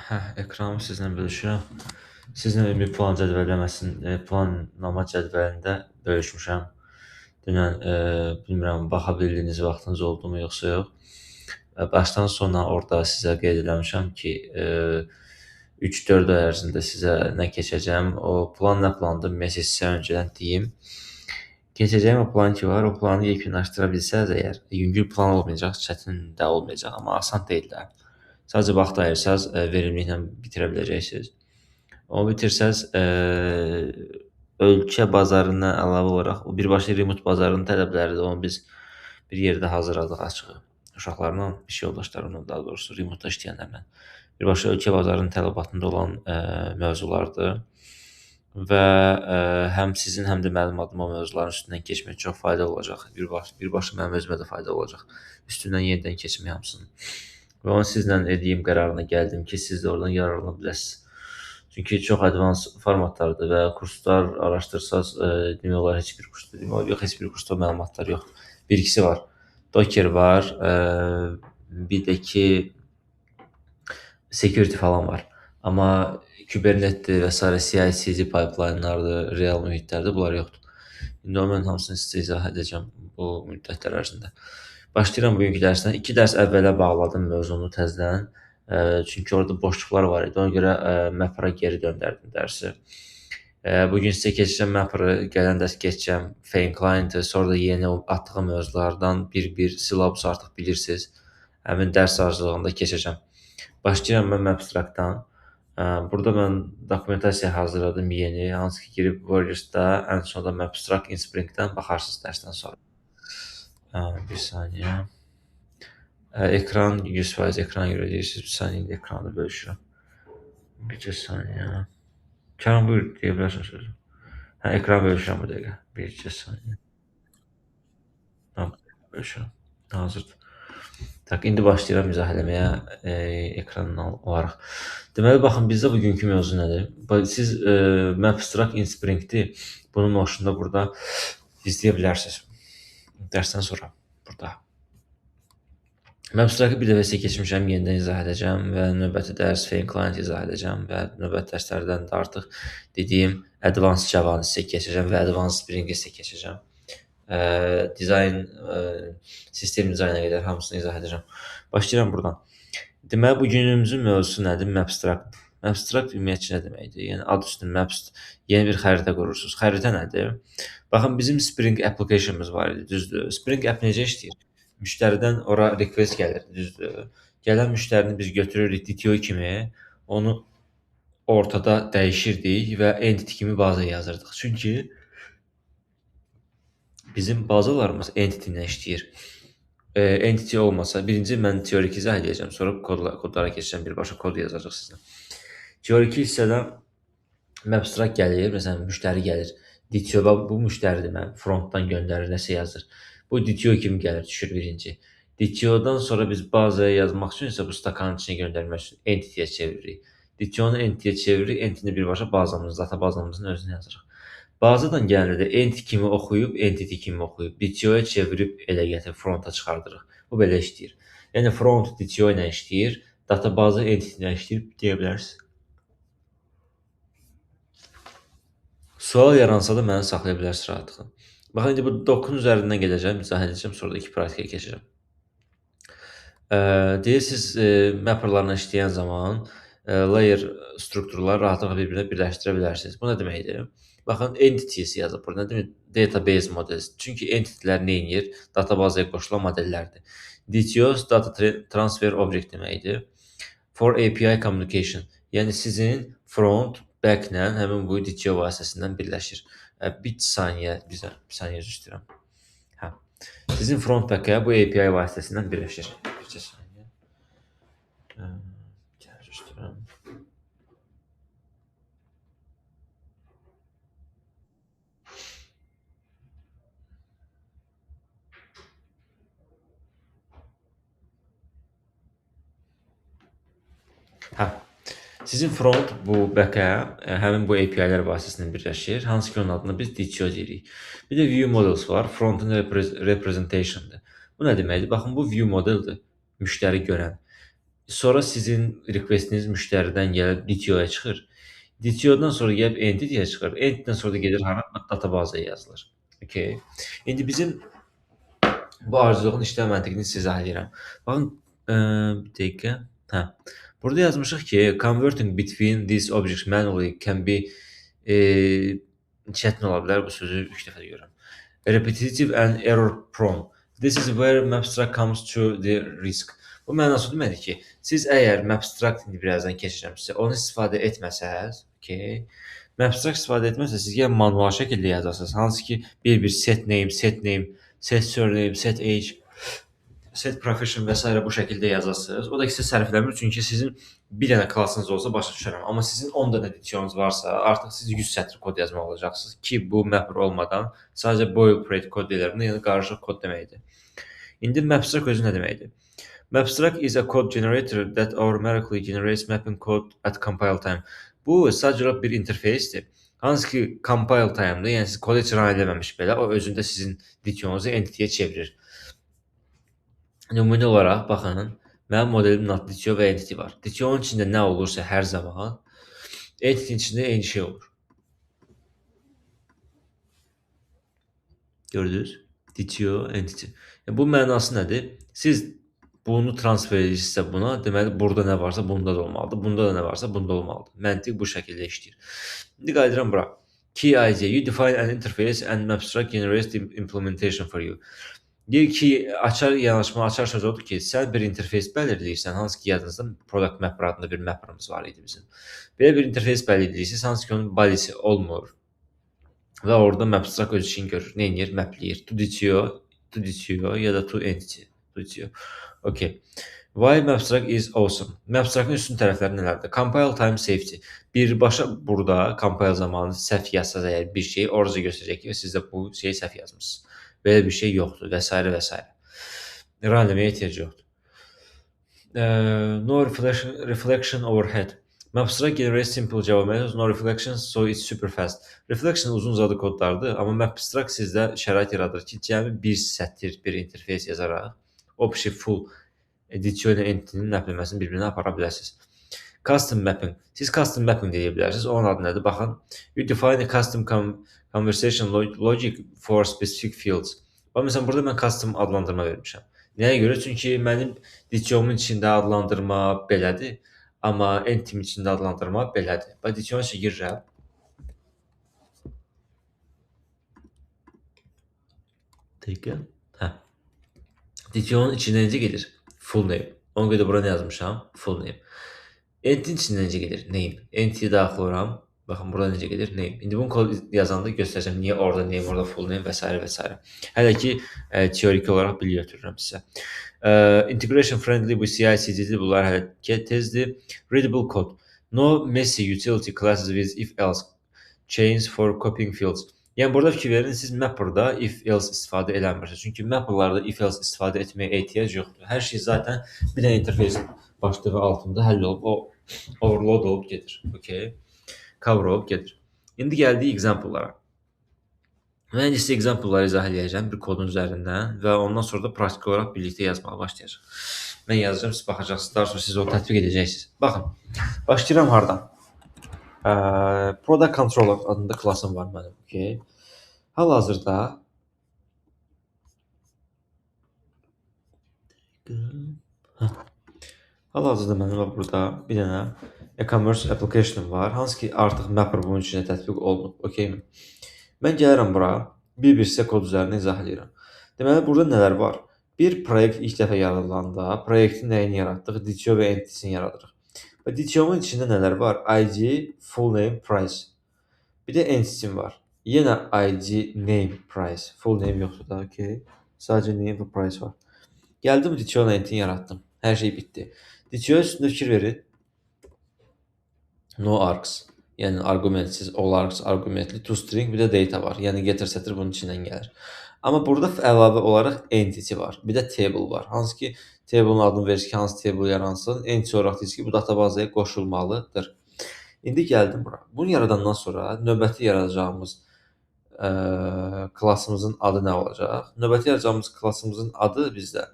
Ekranımı sizlə bölüşürəm. Sizlə bir plan cədvəlləməsində, planlama cədvəlində bölüşmüşəm. Dünən bilmirəm, baxa bildiyiniz vaxtınız oldumu yoxsa yox. Başdan sona orada sizə qeyd eləmişəm ki, 3-4 ay ərzində sizə nə keçəcəm, o plan nə plandır, ümumiyyətlə sizə öncədən deyim. Keçəcəyim o plan ki var, o planı yekunlaşdıra bilsəz əgər, yüngül plan olmayacaq, çətin də olmayacaq, amma asan deyil də. Sadəcə vaxt ayırsaz, verimliliklə bitirə biləcəksiniz. Onu bitirsəz, ölkə bazarından əlavə olaraq, o birbaşa remote bazarının tələbləridir, onu biz bir yerdə hazırladıq açığı. Uşaqlarla, iş yoldaşlarımla daha doğrusu, remote işləyənlərlə. Birbaşa ölkə bazarının tələbatında olan mövzulardır. Və həm sizin, həm də mənim adıma mövzuların üstündən keçmək çox faydalı olacaq. Birbaşa mənim özümə də faydalı olacaq. Üstündən yenidən keçmək hamısının. Və onu sizlə edeyim qərarına gəldim ki, siz də oradan yararlana biləsiniz. Çünki çox advans formatlardır və kurslar araşdırsaz, demək olar heç bir kursda, demək olar yox, heç bir kursda məlumatlar yoxdur. Bir ikisi var. Docker var, bir də ki security falan var. Amma Kubernetdir və s. CI/CD pipeline'lardır, real mühitlərdir, bunlar yoxdur. İndi mən hamısını sizə izah edəcəm bu müddətlər ərzində. Başlayıram bugünkü dərsdən. 2 dərs əvvələ bağladım mövzunu təzədən. Çünki orada boşluqlar var idi. Ona görə Mapper-a geri döndərdim dərsi. Bugün sizə keçəcəm Mapper-ı, gələn dərs keçəcəm Fein Client-ı, sonra da yeni atdığım mövzulardan bir syllabus artıq bilirsiniz. Həmin dərs arzulığında keçəcəm. Başlayıram mən Mapstrack-dan. Burada mən dokumentasiya hazırladım yeni, hansı ki girib Warriors-da, ən sonunda Mapstrack in Spring-dən baxarsınız dərsdən sonra. Bir saniyə. Ekran 100% ekran görəcəksiniz. Bir saniyə indi ekranı bölüşürəm. Bir saniyə. Kəram buyur, deyə bilərsən sözü. Ekran bölüşürəm bu dəqiqə. Bir saniyə. Tamam, bölüşürəm. Hazırdır. Tak, indi başlayıram izah eləməyə ekrandan olaraq. Deməli, baxın, bizdə bugünkü mövzu nədir? Siz Mapstrack in Spring-dir. Bunun noşunda burada izləyə bilərsiniz. Dərsdən sonra burada. Mapstrack-ı bir dəfə sizə keçmişəm, yenidən izah edəcəm və növbəti dərs Fein Client izah edəcəm və növbəti dərslərdən də artıq dediyim Advanced Java-nı sizə keçəcəm və Advanced Spring-i sizə keçəcəm. Dizayn, sistem dizaynına qədər hamısını izah edəcəm. Başlayıram buradan. Deməli, bugünümüzün mövzusu nədir? Mapstrack. Mapstrack ümumiyyətcə nə deməkdir? Yəni, ad üstü Maps, yeni bir xəritə qurursunuz. Xəritə nədir? Baxın, bizim Spring application'ımız var idi, düzdür. Spring app necə işləyir? Müştəridən ora request gəlir, düzdür. Gələn müştərini biz götürürük DTO kimi, onu ortada dəyişirdik və entity kimi bazaya yazırdıq. Çünki bizim bazalarımız entity ilə işləyir. Entity olmasa, birinci mən teorik izah edəcəm, sonra kodlara keçəcəm, birbaşa kod yazacaq sizə. Teorik hissədə Mapstrack gəlir, məsələn, müştəri gəlir. DTO bu müştəridir, mən frontdan göndərir, nəsə yazır. Bu DTO kimi gəlir, düşür birinci. DTO-dan sonra biz bazaya yazmaq üçün isə bu stakanın içinə göndərmək üçün entity-yə çeviririk. DTO-nu entity-yə çeviririk, entity-ni birbaşa bazamızın, databazamızın özünə yazırıq. Bazadan gələndə də entity kimi oxuyub, entity kimi oxuyub, DTO-ya çevirib elə gətirib fronta çıxardırıq. Bu belə işləyir. Yəni front DTO ilə işləyir, databaza entity ilə işləyir deyə bilərsiniz. Sual yaransa da məni saxlaya bilərsiniz rahatlıqla. Baxın, indi bu dokun üzərindən gedəcəm, izah edəcəm, sonra da 2 praktikaya keçəcəm. Deyirsiniz, mapperlarla işləyən zaman layer strukturları rahatlıqla bir-birinə birləşdirə bilərsiniz. Bu nə deməkdir? Baxın, entities yazıb burada. Nə demək? Database models. Çünki entitilər nə edir? Databazaya qoşulan modellərdir. DTOs data transfer object deməkdir. For API communication. Yəni sizin front, back-lə həmin bu DTO vasitəsindən birləşir. Bir saniyə üzr istəyirəm. Sizin front back-ə bu API vasitəsindən birləşir. Bir saniyə. Üzr istəyirəm. Sizin front bu back-ə həmin bu API-lər vasitəsindən birləşir. Hansı ki, onun adını biz DTO deyirik. Bir də view models var. Frontun representation-dır. Bu nə deməkdir? Baxın, bu view modeldir. Müştəri görən. Sonra sizin requestiniz müştəriden gəlib DTO-ya çıxır. DTO-dan sonra gəlib entity-yə çıxır. Entity-dən sonra da gedir hara? Databazaya yazılır. Okay. İndi bizim bu arzuduğun işlem məntiqini sizə izah edirəm. Baxın, bir dəqiqə. Hə. Burada yazmışıq ki, converting between these objects manually can be e, çətin ola bilər, bu sözü 3 dəfə görürəm. Repetitive and error prone. This is where Mapstruct comes to the risk. Bu mənası deməkdir ki, siz əgər Mapstruct indi birazdan keçirəm sizə, onu istifadə etməsəz, okay, Mapstruct istifadə etməsəz, siz yəni manual şəkildə yazarsınız. Hansı ki, bir set name, set surname, set age, set profession və s. bu şəkildə yazasınız. O da ki, siz sərfləmir, çünki sizin bir dənə klassınız olsa başa düşərəm. Amma sizin 10 dənə editionunuz varsa, artıq siz 100 sətr kod yazmaq olacaqsınız ki, bu mapper olmadan sadəcə boilerplate kod deyilir. Buna yəni qarışıq kod deməkdir. İndi Mapstruct özü nə deməkdir? Mapstruct is a code generator that automatically generates mapping code at compile time. Bu sadəcə bir interfeysdir. Hansı ki, compile time-da, yəni siz kodu heç run eləməmiş belə, o özündə sizin editionunuzu entity-yə çevirir. Nümunə olaraq baxın, mənim modelimin adı DTO və entity var. DTO-nun içində nə olursa hər zaman entity-nin içində eyni şey olur. Gördünüz? DTO, entity. Bu mənası nədir? Siz bunu transfer edirsinizsə buna, deməli burada nə varsa bunda da olmalıdır. Bunda da nə varsa bunda olmalıdır. Məntiq bu şəkildə işləyir. İndi qayıdıram bura. Key ID, you define an interface and Mapstruct generates the implementation for you. Deyir ki, açar yanaşma, açar söz odur ki, sən bir interfeys bəlirləyirsən, hansı ki, yadınızda product mapper adında bir mapperımız var idi bizim. Belə bir interfeys bəlirləyirsiniz, hansı ki, onun body'si olmur və orada Mapstruct öz işini görür. Nə edir? Mapləyir. To DTO ya da to entity. To DTO. Okay. Why Mapstruct is awesome? Mapstruct'ın üstün tərəfləri nələrdir? Compile time safety. Birbaşa burada compile zamanı səhv yazsaz əgər bir şey orada göstərəcək ki, siz də bu şeyi səhv yazmısınız. Belə bir şey yoxdur və s. və s. Run eləməyə ehtiyac yoxdur. No reflection overhead. Mapstruct generates simple Java methods, no reflections, so it's super fast. Reflection uzun uzadı kodlardır, amma Mapstruct sizdə şərait yaradır ki, cəmi bir sətir, bir interfeys yazaraq o şey full DTO ilə entity-nin nəpləməsini bir-birinə apara bilərsiniz. Custom mapping. Siz custom mapping deyə bilərsiniz. Onun adı nədir? Baxın. You define a custom conversation logic for specific fields. Bax, məsələn, burada mən custom adlandırma vermişəm. Nəyə görə? Çünki mənim DTO-mun içində adlandırma belədir, amma entity-min içində adlandırma belədir. Bax, DTO-nun içə girirəm. Dəqiqə. Hə. DTO-nun içində necə gedir? Full name. Ona görə də bura nə yazmışam? Full name. Entity-nin içində necə gedir? Name. Entity-yə daxil oluram. Baxın, burada necə gedir? Name. İndi bunu kod yazanda göstərəcəm. Niyə orada name, orada full name və s. və s. Hələ ki, teorik olaraq bilgi götürürəm sizə. Integration friendly bu CI/CD-dir. Bunlar hələ ki, tezdir. Readable code. No messy utility classes with if-else chains for copying fields. Yəni, burada fikir verin, siz mapper'da if-else istifadə eləmirsiniz. Çünki mapper'larda if-else istifadə etməyə ehtiyac yoxdur. Hər şey zaten bir dənə interfeysin başlığı altında həll olub, o overload olub gedir. Okay. Cover olub gedir. İndi gəldik example-lara. Mən sizə example-ları izah edəcəm bir kodun üzərindən və ondan sonra da praktik olaraq birlikdə yazmağa başlayacaq. Mən yazacağım, siz baxacaqsınız, daha sonra siz onu tətbiq edəcəksiniz. Baxın, başlayıram hardan? Product Controller adında klassım var mənim. Okay. Hal-hazırda mənim var burada bir dənə e-commerce application var. Hansı ki artıq mapper bunun içində tətbiq olunub. Okay-mi? Mən gəlirəm bura, bir sizə kod üzərinə izah edirəm. Deməli, burada nələr var? Bir proyekt ilk dəfə yaradılanda, proyektin nəyini yaratdıq? DTO və entity-sini yaradırıq. Və DTO-nun içində nələr var? ID, full name, price. Bir də entity var. Yenə ID, name, price. Full name yoxdur da, okay. Sadəcə name və price var. Gəldim, DTO ilə entity-ni yaratdım. Hər şey bitdi. DTO üstündə fikir verin. No args. Yəni argumentsiz, all args, argumentli, toString, bir də data var. Yəni getir sətir bunun içindən gəlir. Amma burada əlavə olaraq entity var. Bir də table var. Hansı ki, table-un adını verir ki, hansı table yaransın. Entity olaraq deyir ki, bu databazaya qoşulmalıdır. İndi gəldim bura. Bunu yaradandan sonra növbəti yaradacağımız klassımızın adı nə olacaq? Növbəti yaradacağımız klassımızın adı bizdə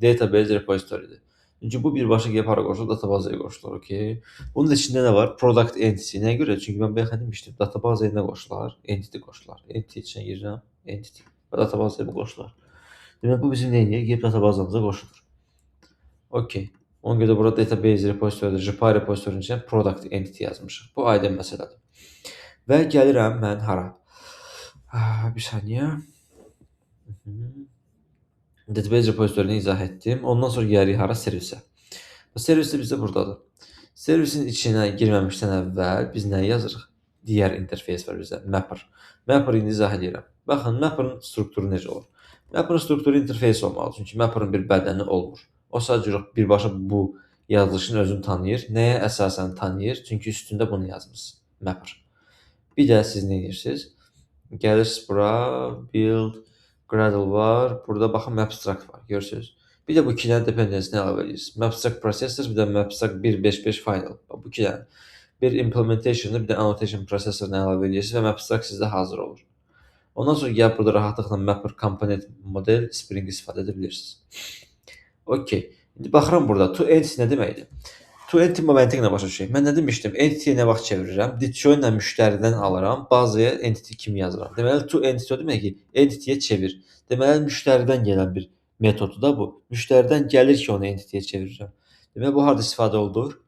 database repository-dir. Çünki bu birbaşa gəlib hara qoşulur? Databazaya qoşulur, okey. Bunun içində nə var? Product entity. Nəyə görə? Çünki mən bayaq demişdim, databazaya nə qoşular? Entity qoşular. Entity içinə girirəm, entity. Və databazaya bu qoşular. Demək bu bizim nə edir? Gəlib databazamıza qoşulur. Okey. Ona görə də burada database repository, JPA repositorinin içinə product entity yazmışıq. Bu aydın məsələdir. Və gəlirəm mən hara? Bir saniyə. Database repositoryini izah etdim. Ondan sonra gəlirik hara? Servisə. Bu servis də bizdə buradadır. Servisin içinə girməmişdən əvvəl biz nə yazırıq? Digər interfeys var bizdə, mapper. Mapper-ı indi izah edirəm. Baxın, mapper-ın strukturu necə olur? Mapper-ın strukturu interfeys olmalı, çünki mapper-ın bir bədəni olmur. O sadəcə birbaşa bu yazılışın özünü tanıyır. Nəyə əsasən tanıyır? Çünki üstündə bunu yazmısınız. Mapper. Bir də siz nə edirsiniz? Gəlirsiniz bura, build, Gradle var. Burada baxın Mapstruct var. Görürsünüz. Bir də bu iki dənə dependency-ni əlavə edirsiniz. Mapstruct processor, bir də Mapstruct 1.5.5 final. Bu iki dənə. Bir implementation-ı, bir də annotation processor-ını əlavə edirsiniz və Mapstruct sizdə hazır olur. Ondan sonra gəlib burada rahatlıqla Mapper component model Spring istifadə edə bilirsiniz. Okey. İndi baxıram burada. To entity nə deməkdir? To entity momenti ilə başa düşək. Mən nə demişdim? Entity-yə nə vaxt çevirirəm? Ditio ilə müştəridən alıram, bazaya entity kimi yazıram. Deməli, to entity o demək ki, entity-yə çevir. Deməli, müştəridən gələn bir metoddur da bu. Müştəridən gəlir ki, onu entity-yə çevirirəm. Deməli, bu harda istifadə olunur?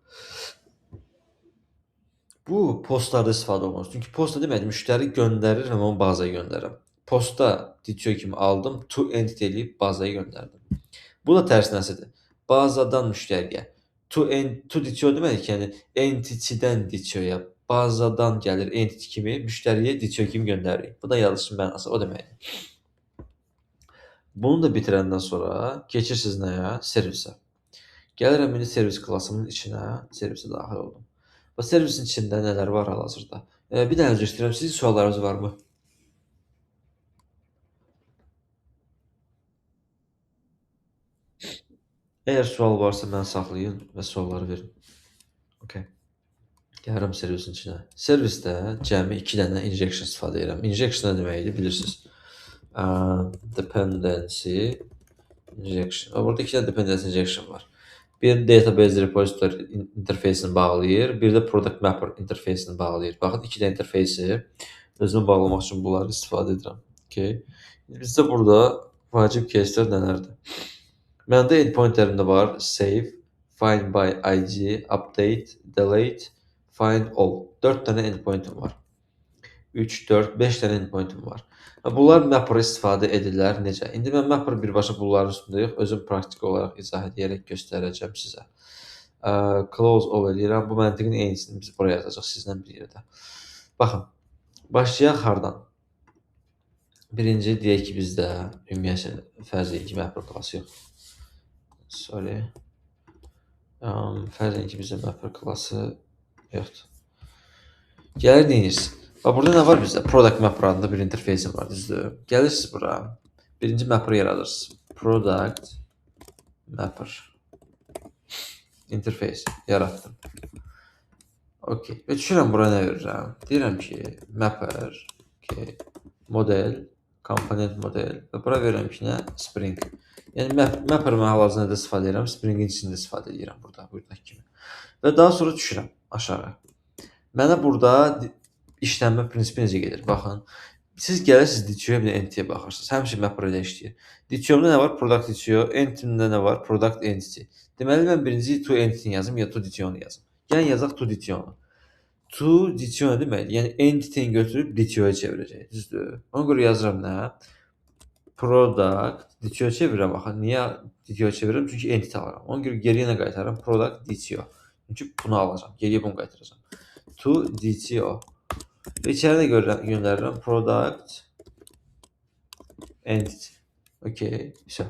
Bu postlarda istifadə olunur. Çünki posta deməkdir, müştəri göndərir və mən onu bazaya göndərirəm. Posta Ditio kimi aldım, to entity eləyib bazaya göndərdim. Bu da tərsinəsidir. Bazadan müştəriyə. To Ditio demək ki, yəni entity-dən Ditio-ya, bazadan gəlir entity kimi, müştəriyə Ditio kimi göndəririk. Bu da yazılışın mənası o deməkdir. Bunu da bitirəndən sonra keçirsiniz nəyə? Servisə. Gəlirəm indi servis klasımın içinə, servisə daxil oldum. Və servisin içində nələr var hal-hazırda? Bir dənə üzr istəyirəm, sizin suallarınız varmı? Əgər sual varsa mən saxlayın və sualları verin. Okay. Gəlirəm servisin içinə. Servisdə cəmi 2 dənə injection istifadə edirəm. Injection nə deməkdir bilirsiniz? Dependency injection. Burada 2 dənə dependency injection var. Bir database repository interfeysini bağlayır, bir də product mapper interfeysini bağlayır. Baxın, 2 dənə interfeysi özünü bağlamaq üçün bunları istifadə edirəm. Okay. Bizdə burada vacib caselər nələrdir? Məndə endpointlərimdə var save, find by ID, update, delete, find all. 4 dənə endpointim var. 3, 4, 5 dənə endpointim var. Bunlar mapper istifadə edirlər necə? İndi mən mapper birbaşa bunların üstündə yox, özüm praktik olaraq izah edərək göstərəcəm sizə. Close all edirəm. Bu məntiqin eynisini biz buraya yazacaq sizlə bir yerdə. Baxın, başlayaq hardan? Birinci deyək ki, bizdə ümumiyyətlə fərz edək ki, mapper klası yoxdur. Sorry. Fərz edin ki, bizdə mapper klası yoxdur. Gəlir deyirsiniz. Bax, burada nə var bizdə? Product mapper adında bir interfeysim var, düzdür? Gəlirsiniz bura. Birinci mapper yaradırsınız. Product mapper interface yaratdım. Okay. Və düşürəm bura nə verirəm? Deyirəm ki, mapper, okay, model, komponent model və bura verirəm ki, nə? Spring. Yəni mapper mən hal-hazırda nədə istifadə edirəm? Spring-in içində istifadə edirəm burada, buradakı kimi. Və daha sonra düşürəm aşağı. Mənə burada işlənmə prinsipi necə gedir? Baxın. Siz gəlirsiniz Ditio-ya bir entity-yə baxırsınız. Həmişə mapper ilə işləyir. Ditio-mda nə var? Product Ditio. Entity-mdə nə var? Product entity. Deməli mən birinci to entity-ni yazım ya to Ditio-nu yazım. Yəni yazaq to Ditio-nu. To Ditio nə deməkdir? Yəni entity-ni götürüb Ditio-ya çevirəcək. Düzdür? Ona görə yazıram nə? Product Ditio-ya çevirirəm. Baxın, niyə Ditio-ya çevirirəm? Çünki entity alıram. Ona görə geriyə nə qaytarıram? Product Ditio. Çünki bunu alacağam. Geriyə bunu qaytaracağam. To Ditio. Və içəri də göndərirəm product entity. Okay, so.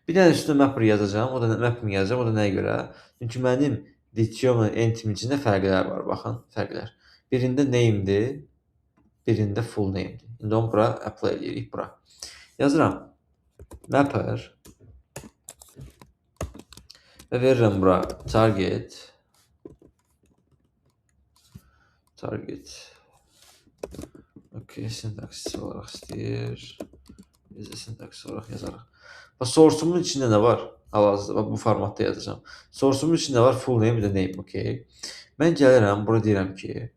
Bir dənə üstünə mapper yazacağam. O da mapper yazacağam. O da nəyə görə? Çünki mənim Ditio-la entity içində fərqlər var. Baxın, fərqlər. Birində name'dir, birində full name'dir. İndi onu bura apply edirik bura. Yazıram mapper və verirəm bura target. Okay, sintaksi olaraq istəyir. Biz də sintaks olaraq yazarıq. Bax, source'umun içində nə var? Hal-hazırda bu formatda yazacağam. Source'umun içində var full name, bir də name, okey. Mən gəlirəm, bura deyirəm ki,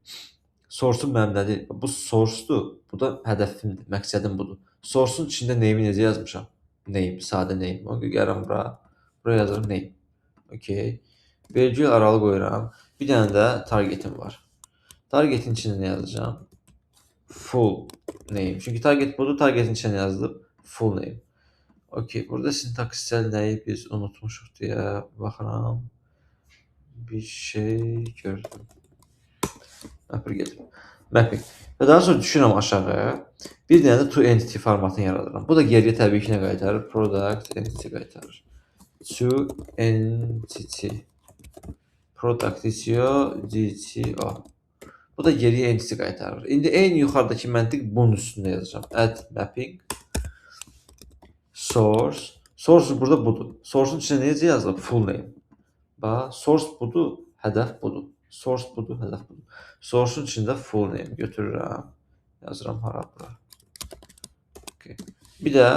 source'um mənim nədir? Bu source'dur, bu da hədəfimdir, məqsədim budur. Source'un içində name'i necə yazmışam? Name, sadə name. O gəlirəm bura, buraya yazıram name. Okey. Vergül aralı qoyuram. Bir dənə də targetim var. Targetin içində nə yazacağam? Full name. Çünki target budur, targetin içində yazılıb full name. Okey, burada sintaksisel nəyi biz unutmuşuq deyə baxıram. Bir şey gördüm. Mapper gedim. Mapping. Və daha sonra düşürəm aşağıya. Bir dənə də to entity formatını yaradıram. Bu da geriyə təbii ki nə qaytarır? Product entity qaytarır. To entity. Product DTO. Bu da geriyə entity qaytarır. İndi en yuxarıdakı məntiq bunun üstündə yazacağam. Add mapping. Source. Source burada budur. Source'un içində necə yazılıb? Full name. Bax, source budur, hədəf budur. Source budur, hədəf budur. Source'un içində full name götürürəm. Yazıram hara bura. Okay. Bir də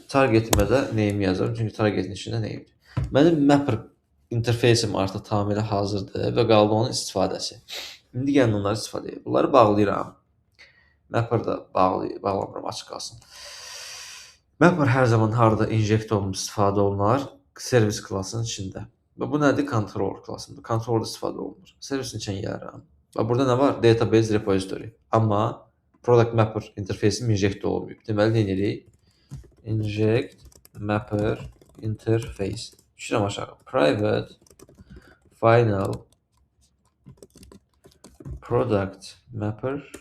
targetimə də name yazıram. Çünki targetin içində name'dir. Mənim mapper interfeysim artıq tamamilə hazırdır və qaldı onun istifadəsi. İndi gəlin onları istifadə edək. Bunları bağlayıram. Mapper da bağlamıram, açıq qalsın. Mapper hər zaman harada inject olunub istifadə olunar? Servis klassının içində. Və bu nədir? Controller klassıdır. Controllerda istifadə olunur. Servisin içinə gəlirəm. Və burada nə var? Database repository. Amma product mapper interfeysim inject olunmayıb. Deməli, nə edirik? Inject mapper interface. Düşürəm aşağı. Private final product mapper.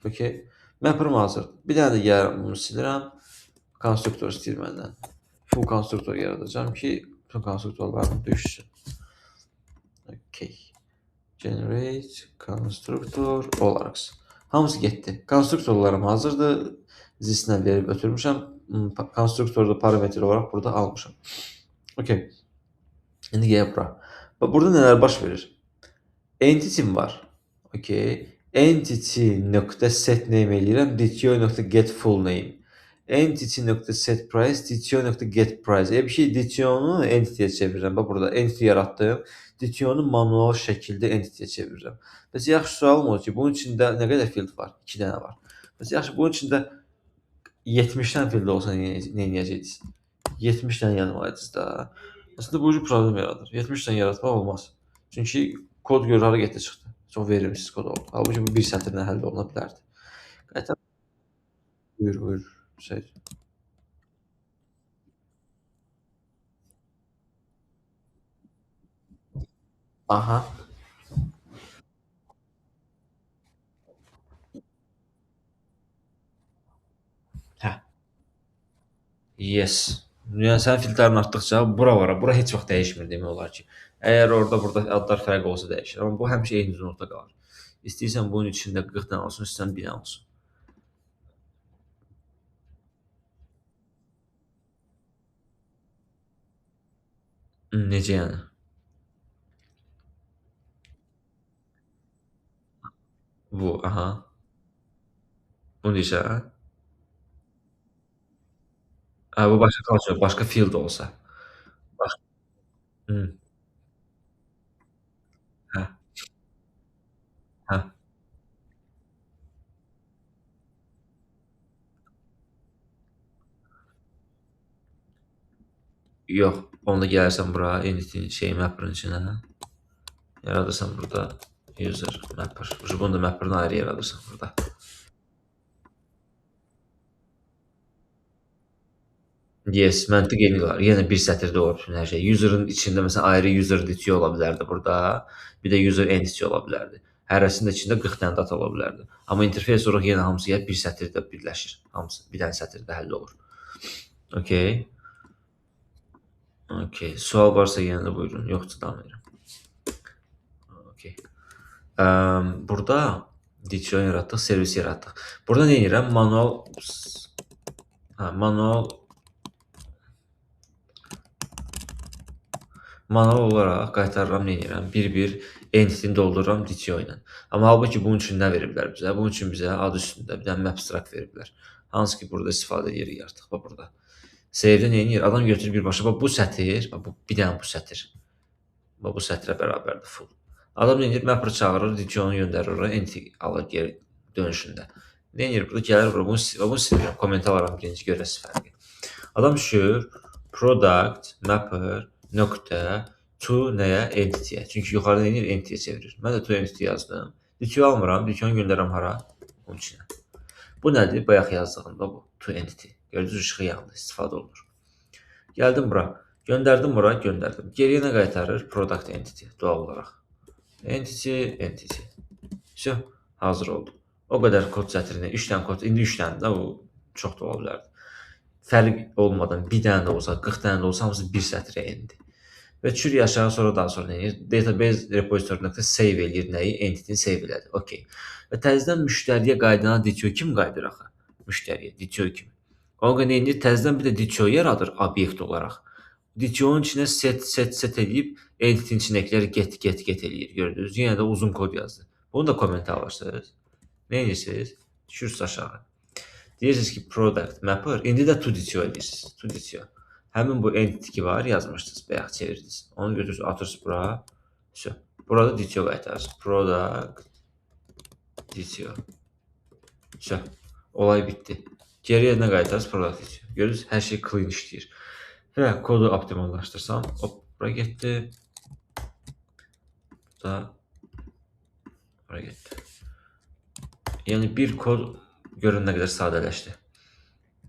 Okay. Mapper'ım hazırdır. Bir dənə də gəlirəm, bunu silirəm. Konstruktor istəyir məndən. Full konstruktor yaradacağım ki, bütün konstruktorlarım düşsün. Okay. Generate konstruktor olaraq. Hamısı getdi. Konstruktorlarım hazırdır. Zisinə verib ötürmüşəm. Konstruktorda parametr olaraq burada almışam. Okay. İndi gəl bura. Bax, burada nələr baş verir? Entity'm var. Okay. Entity.set name eləyirəm. DTO.get full name. Entity.set price, DTO.get price. Bir şey DTO-nu entity'yə çevirirəm. Bax burada entity yaratdım. DTO-nu manual şəkildə entity'yə çevirirəm. Bəs yaxşı sualım odur ki, bunun içində nə qədər field var? 2 dənə var. Bəs yaxşı, bunun içində 70 dənə field olsa nə edəcəksiniz? 70 dənə yazmalısınız da. Aslında bu problem yaradır. 70 dənə yaratmaq olmaz. Çünki kod görür hara getdi çıxdı. Çox verimsiz kod oldu. Halbuki bu bir sətirlə həll oluna bilərdi. Qaytar. Buyur. Şey. Aha. Hə. Yes. Yəni sənin filtlərin artdıqca bura heç vaxt dəyişmir demək olar ki. Əgər burada adlar fərqli olsa dəyişir. Amma bu həmişə eyni uzunluqda qalır. İstəyirsən bunun içində 40 dənə olsun, istəyirsən 1 dənə olsun. Necə yəni? Bu, aha. Bunu deyirsən? Hə, bu başqa culture, başqa field olsa. Başqa. Hı, hə, hə. Yox, onda gələrsən bura, entity mapper-ın içinə. Yaradırsan burada user mapper. Bunu da mapper-ını ayrı yaradırsan burada. Yes, məntiq eyni qalar. Yenə bir sətirdə olar bütün hər şey. User-ın içində məsələn ayrı user entity ola bilərdi burada. Bir də user entity ola bilərdi. Hərəsinin içində 40 dənə data ola bilərdi. Amma interfeys olaraq yenə hamısı gəlib bir sətirdə birləşir. Hamısı bir dənə sətirdə həll olur. Okay. Okay. Sual varsa yenə də buyurun. Yoxsa davam edirəm. Okay. Burada DTO yaratdıq, servis yaratdıq. Burada nə edirəm? Manual olaraq qaytarıram, nə edirəm? Bir-bir entity-ni doldururam DTO ilə. Amma halbuki bunun üçün nə veriblər bizə? Bunun üçün bizə adı üstündə bir dənə map struct veriblər. Hansı ki burada istifadə edirik artıq bax burada. Save-də nə edir? Adam götürür birbaşa bax bu sətr, bax bu bir dənə bu sətr. Bax bu sətrə bərabərdir full. Adam nə edir? Mapper çağırır, DTO-nu göndərir ora, entity alır geri dönüşündə. Nə edir burada? Gəlir bura, bunu silirəm, komment alaram birinci görəsiz fərqi. Adam düşür product mapper nöqtə to nəyə? Entity-yə. Çünki yuxarıda nə edir? Entity-yə çevirir. Mən də to entity yazdım. DTO almıram, DTO-nu göndərirəm hara? Bunun içinə. Bu nədir? Bayaq yazdığımda bu. To entity. Gördünüz, işığı yandı, istifadə olunur. Gəldim bura. Göndərdim bura, göndərdim. Geriyə nə qaytarır? Product entity doğal olaraq. Entity. Все, hazır oldu. O qədər kod sətrinə 3 dənə kod, indi 3 dənə də bu çox da ola bilərdi. Fərq olmadan bir dənə də olsa, 40 dənə də olsa hamısı bir sətrə indi. Və düşür aşağı sonra daha sonra nə edir? Database repository.save eləyir nəyi? Entity-ni save elədi. Okay. Və təzədən müştəriyə qaydana DTO kim qaydır axı? Müştəriyə DTO kimi. O qədər nə edir? Təzədən bir də DTO yaradır obyekt olaraq. DTO-nun içinə set edib entity-nin içinə eklər get eləyir. Gördünüz? Yenə də uzun kod yazdı. Bunu da kommentə alırsınız. Nə edirsiniz? Düşürsünüz aşağı. Deyirsiniz ki product mapper. İndi də to DTO edirsiniz. To DTO. Həmin bu entity ki var yazmışdınız. Bayaq çevirdiniz. Onu götürürsünüz, atırsınız bura. Все. Burada DTO qaytarırsınız. Product DTO. Все. Olay bitdi. Geriyə nə qaytarırsınız? Product DTO. Görürsünüz, hər şey clean işləyir. Və kodu optimallaşdırsam, hop, bura getdi. Da bura getdi. Yəni bir kod görün nə qədər sadələşdi.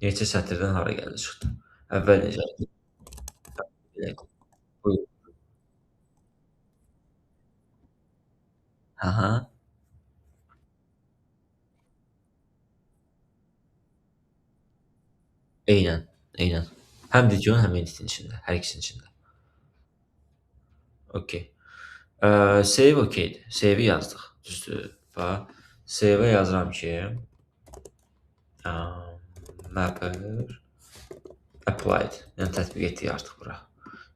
Neçə sətirdən hara gəldi çıxdı. Əvvəl necə idi? Buyur. Hə. Eynən. Həm DTO-nun, həm entity-nin içində, hər ikisinin içində. Okay. Save okeydir. Save-i yazdıq. Düzdür. Bax, save-ə yazıram ki, mapper applied. Yəni tətbiq etdik artıq bura.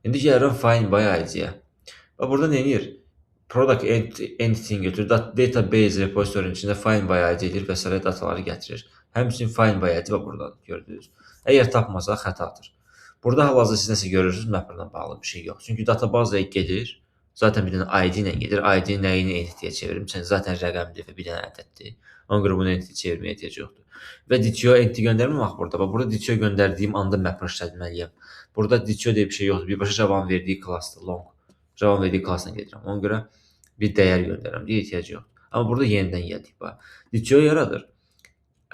İndi gəlirəm find by ID-yə. Bax burada nə edir? Product entity-ni götürür, database repository-nin içində find by ID edir və s. dataları gətirir. Həmçinin find by ID var buradadır, gördünüz. Əgər tapmasa xəta atır. Burada hal-hazırda siz nəsə görürsünüz, mapperlə bağlı bir şey yox. Çünki databazaya gedir, zaten bir dənə ID ilə gedir. ID nəyini entity-yə çevirim? Çünki zaten rəqəmdir və bir dənə ədəddir. Ona görə bunu entity çevirməyə ehtiyac yoxdur. Və DTO entity göndərməm burada. Bax, burada DTO göndərdiyim anda mapper işlətməliyəm. Burada DTO deyə bir şey yoxdur. Birbaşa Java-nın verdiyi klassdır, long. Java-nın verdiyi klassına gedirəm. Ona görə bir dəyər göndərirəm deyə ehtiyac yoxdur. Amma burada yenidən gəldik. Bax, DTO yaradır.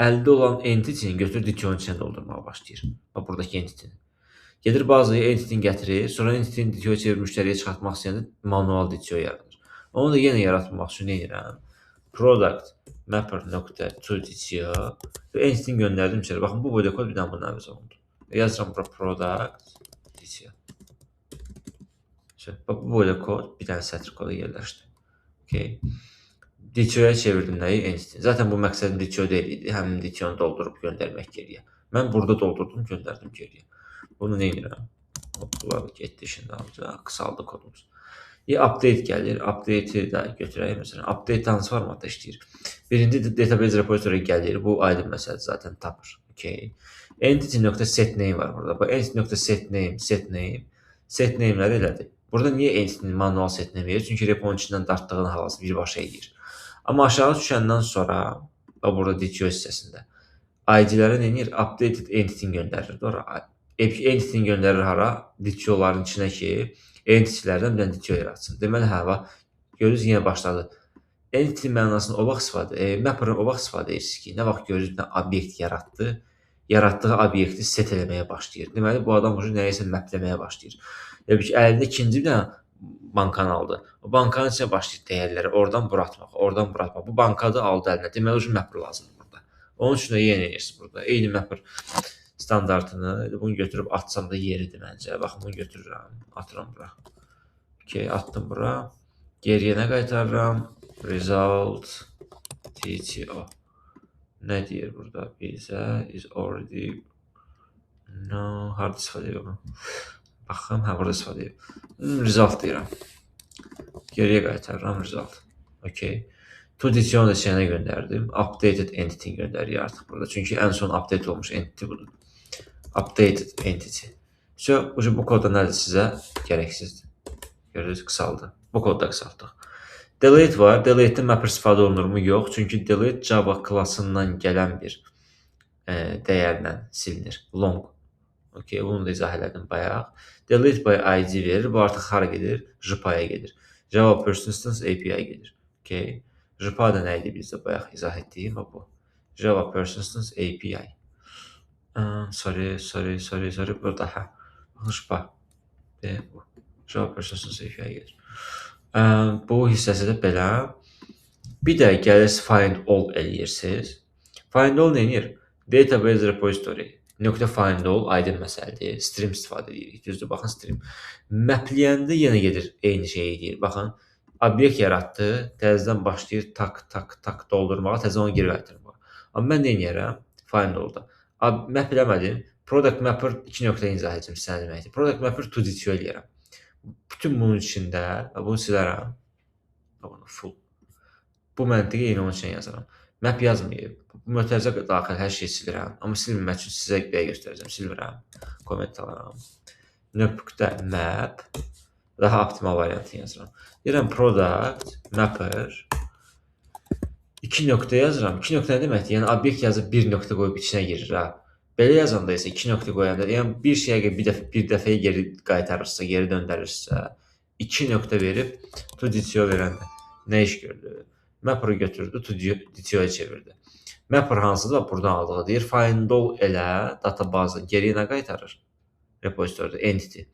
Əldə olan entity-ni götürür DTO-nun içinə doldurmağa başlayır. Bax, buradakı entity-ni. Gedir bazaya entity-ni gətirir, sonra entity-ni DTO-ya çevirib müştəriyə çıxartmaq istəyəndə manual DTO yaradır. Onu da yenə yaratmaq üçün nə edirəm? Product mapper.to DTO və entity-ni göndərdim içəri. Baxın, bu boyda kod bir dənə bundan əvəz olundu. Yazıram bura product DTO. Bax, bu boyda kod bir dənə sətr koda yerləşdi. Okay. DTO-ya çevirdim nəyi? Entity. Zaten bu məqsədim DTO deyil idi. Həmin DTO-nu doldurub göndərmək geriyə. Mən burada doldurdum, göndərdim geriyə. Bunu nə edirəm? Bunlar getdi işin dalınca, qısaldı kodumuz. Update gəlir. Update-i də götürək. Məsələn, update hansı formatda işləyir? Birinci database repository gəlir. Bu aydın məsələdir, zaten tapır. Okay. Entity.setName var burada. Bu entity.setName, setName-lər elədir. Burada niyə entity-ni manual setname verir? Çünki reponun içindən dartdığını halası birbaşa edir. Amma aşağı düşəndən sonra, burada DTO hissəsində, ID-lərə nə edir? Updated entity-ni göndərir. Entity-ni göndərir hara? DTO-ların içinə ki, entity-lərdən bir dənə DTO yaratsın. Deməli, görürüz, yenə başladı. Entity mənasını o vaxt mapper-ı o vaxt istifadə edirsiniz ki, nə vaxt görürüz, bir dənə obyekt yaratdı, yaratdığı obyekti set eləməyə başlayır. Deməli, bu adam nəyəsə mapləməyə başlayır. Əlində ikinci bir dənə bankanı aldı. O bankanın içinə başlayır dəyərləri, oradan bura atmaq. Bu bankadı aldı əlinə. Deməli, mapper lazımdır burada. Onun üçün də yenə edirsiniz burada. Eyni mapper standartını, bunu götürüb atsam da yeridir məncə. Baxın, bunu götürürəm, atıram bura. Okay, attım bura. Geriyə nə qaytarıram? Result TTO. Nə deyir burada bizə? Is already no, harda istifadə edirəm? Baxım, burada istifadə edirəm. Result deyirəm. Geriyə qaytarıram result. Okay. To decision seçənə göndərdim. Updated entity göndərir artıq burada. Çünki ən son update olmuş entity budur. Updated entity. Bu kodda nədir sizə? Gərəksizdir. Görürsünüz, qısaldı. Bu kodda qısaldıq. Delete var. Delete'də mapper istifadə olunurmu? Yox. Çünki delete Java klassından gələn bir dəyərlə silinir. Long. Okay, bunu da izah elədim bayaq. Delete by ID verir. Bu artıq hara gedir? JPA-ya gedir. Java Persistence API-ya gedir. Okay. JPA da nə idi bizdə bayaq izah etdiyim bu. Java Persistence API. Sorry. Burada hə. JPA. Bu. Java Persistence API gedir. Bu hissəsi də belə. Bir də gəlirsiniz find all eləyirsiniz. Find all nə edir? Database repository. .find all aydın məsələdir. Stream istifadə edirik. Düzdür, baxın stream. Mapləyəndə yenə gedir eyni şeyi edir. Baxın, obyekt yaratdı, təzədən başlayır tak doldurmağa, təzədən onu geri qaytarmağa. Amma mən nə edirəm? Find all-da. Mapləmədim. Product mapper 2 nöqtə izah edəcəm sizə nə deməkdir. Product mapper to DTO eləyirəm. Bütün bunun içində bunu silərəm. Bunu full. Bu məntiqi eyni onun üçün yazıram. Map yazmayıb. Bu mötərizə daxil hər şeyi silirəm. Amma silməmək üçün sizə göstərəcəm. Silmirəm. Kommentalaram. .map daha optimal variantını yazıram. Deyirəm product mapper 2 nöqtə yazıram. 2 nöqtə nə deməkdir? Yəni obyekt yazıb 1 nöqtə qoyub içinə girir ha. Belə yazanda isə 2 nöqtə qoyanda, yəni bir şeyə bir dəfəyə geri qaytarırsa, geri döndərirsə, 2 nöqtə verib to DTO verəndə nə iş gördü? Mapper-ı götürdü, to DTO-ya çevirdi. Mapper hansıdır? Buradan aldığı deyir. Find all elə databazı geriyə nə qaytarır? Repositoryda entity.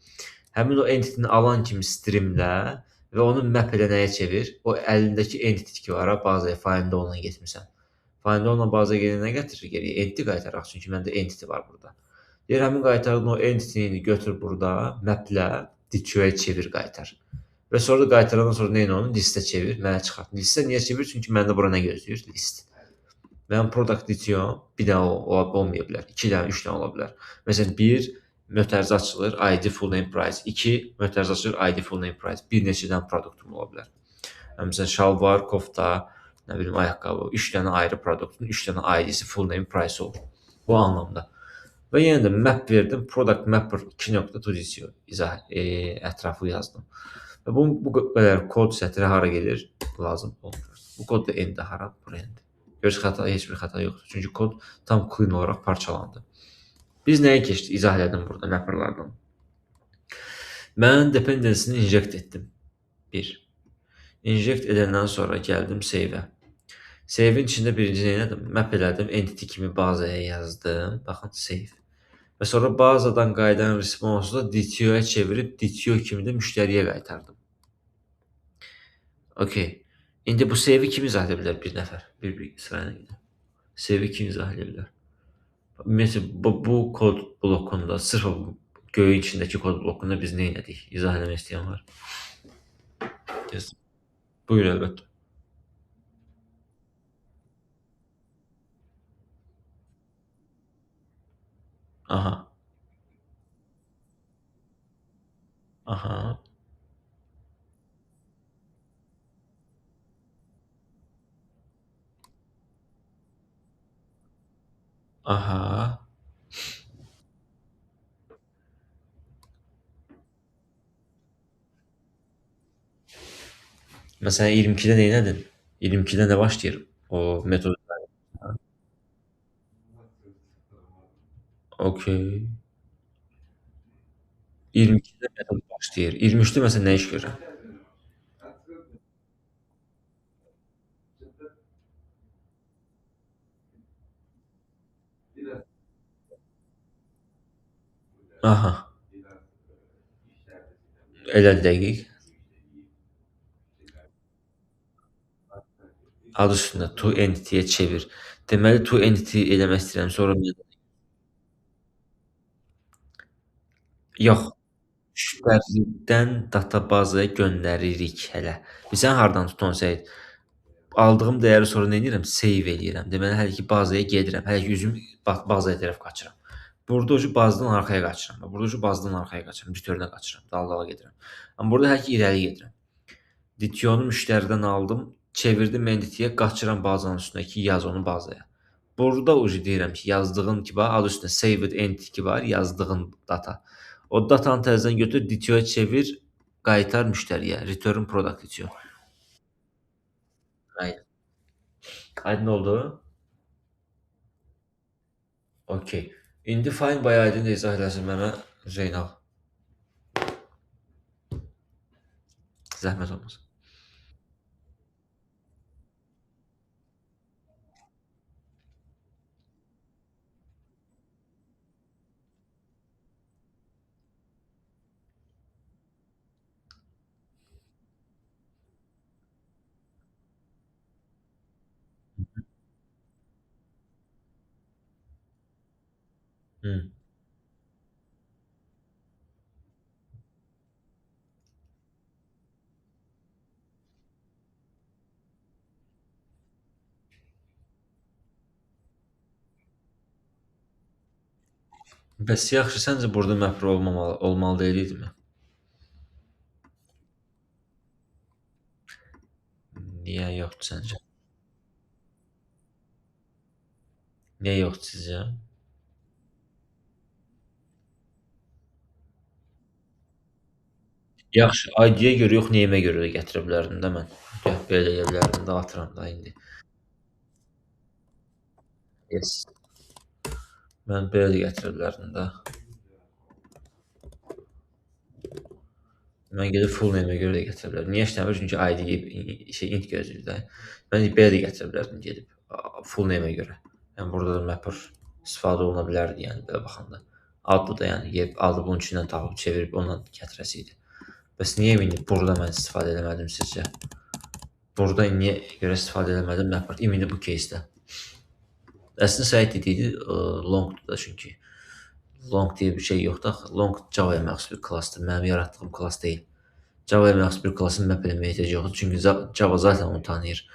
Həmin o entity-ni alan kimi streamlə və onu map elə nəyə çevir? O əlindəki entity ki var, bazaya find all-la getmirsən. Find all-la bazaya gedən nə gətirir geriyə? Entity qaytaraq, çünki məndə entity var burada. Deyir, həmin qaytardığın o entity-ni götür burada, maplə DTO-ya çevir qaytar. Və sonra da qaytarandan sonra nə onu listə çevir, mənə çıxart. Listə niyə çevir? Çünki məndə bura nə gözləyir? List. Mənim product DTO bir dənə olmaya bilər. 2 dənə, 3 dənə ola bilər. Məsələn, 1 mötərizə açılır, ID full name price. 2 mötərizə açılır, ID full name price. Bir neçə dənə produktum ola bilər. Məsələn, şalvar, kofta, nə bilim, ayaqqabı, 3 dənə ayrı produktun, 3 dənə ID-si full name price olur. Bu anlamda. Və yenə də map verdim, product mapper 2.2 ətrafı yazdım. Və bu qədər kod sətri hara gedir? Lazım olmur. Bu kod da endi hara? Bura endi. Görürsünüz, heç bir xəta yoxdur. Çünki kod tam clean olaraq parçalandı. Biz nəyə keçdik? İzah elədim burada mapperlardan. Mən dependency-ni inject etdim. 1. Inject edəndən sonra gəldim save-ə. Save-in içində birinci nə elədim? Map elədim, entity kimi bazaya yazdım. Baxın, save. Və sonra bazadan qayıdan response-u da DTO-ya çevirib DTO kimi də müştəriyə qaytardım. Okay. İndi bu save-i kim izah edə bilər? Bir nəfər. Bir sırayla gedir. Save-i kim izah edə bilər? Ümumiyyətlə, bu kod blokunda, sırf o göyün içindəki kod blokunda biz nə elədik? İzah eləmək istəyən var. Buyur, əlbəttə. Aha. Aha. Aha. Məsələn, 22-də nə elədin? 22-də nə başlayır? O metod. Okay. 22-də metod başlayır. 23-də məsələn nə iş görür? Aha. Elə dəqiq. Adı üstündə to entity-yə çevir. Deməli, to entity eləmək istəyirəm. Sonra yox, müştəridən databazaya göndəririk hələ. Bilirsən hardan tuton Səid? Aldığım dəyəri sonra nə edirəm? Save eləyirəm. Deməli, hələ ki bazaya gedirəm. Hələ ki üzüm bazaya tərəf qaçıram. Burada ucu bazadan arxaya qaçıram. Burada ucu bazadan arxaya qaçıram. Return-ə qaçıram. Dal-dala gedirəm. Amma burada hələ ki irəli gedirəm. DTO-nu müştəridən aldım, çevirdim entity-yə, qaçıram bazanın üstünə ki, yaz onu bazaya. Burada ucu deyirəm ki, yazdığın ki, var, adı üstündə saved entity ki var, yazdığın data. O datanı təzədən götür, DTO-ya çevir, qaytar müştəriyə. Return product DTO. Aynen. Aydın oldu? Okey. İndi find by ID-ni izah eləsin mənə Zeynal. Zəhmət olmasın. Hı. Bəs yaxşı, səncə burada məfhur olmalı deyil idimi? Niyə yoxdur səncə? Niyə yoxdur sizcə? Yaxşı, ID-yə görə yox, name-ə görə də gətirə bilərdim də mən. Gəl, belə eləyə bilərdim də, atıram da indi. Yes. Mən belə də gətirə bilərdim də. Mən gedib full name-ə görə də gətirə bilərdim. Niyə işləmir? Çünki ID int gözləyir də. Mən belə də gətirə bilərdim gedib full name-ə görə. Yəni burada da mapper istifadə oluna bilərdi, yəni belə baxanda. Adlı da yəni adı bunun içindən tapıb çevirib ondan gətirəsi idi. Bəs niyə indi burada mən istifadə eləmədim sizcə? Burada niyə görə istifadə eləmədim mapper? İndi bu кейsdə. Əslində Sait idi, longdur da çünki. Long diye bir şey yoxdur axı. Long Java-ya məxsus bir klassdır. Mənim yaratdığım klass deyil. Java-ya məxsus bir klassın map eləməyə ehtiyac yoxdur. Çünki Java zaten onu tanıyır.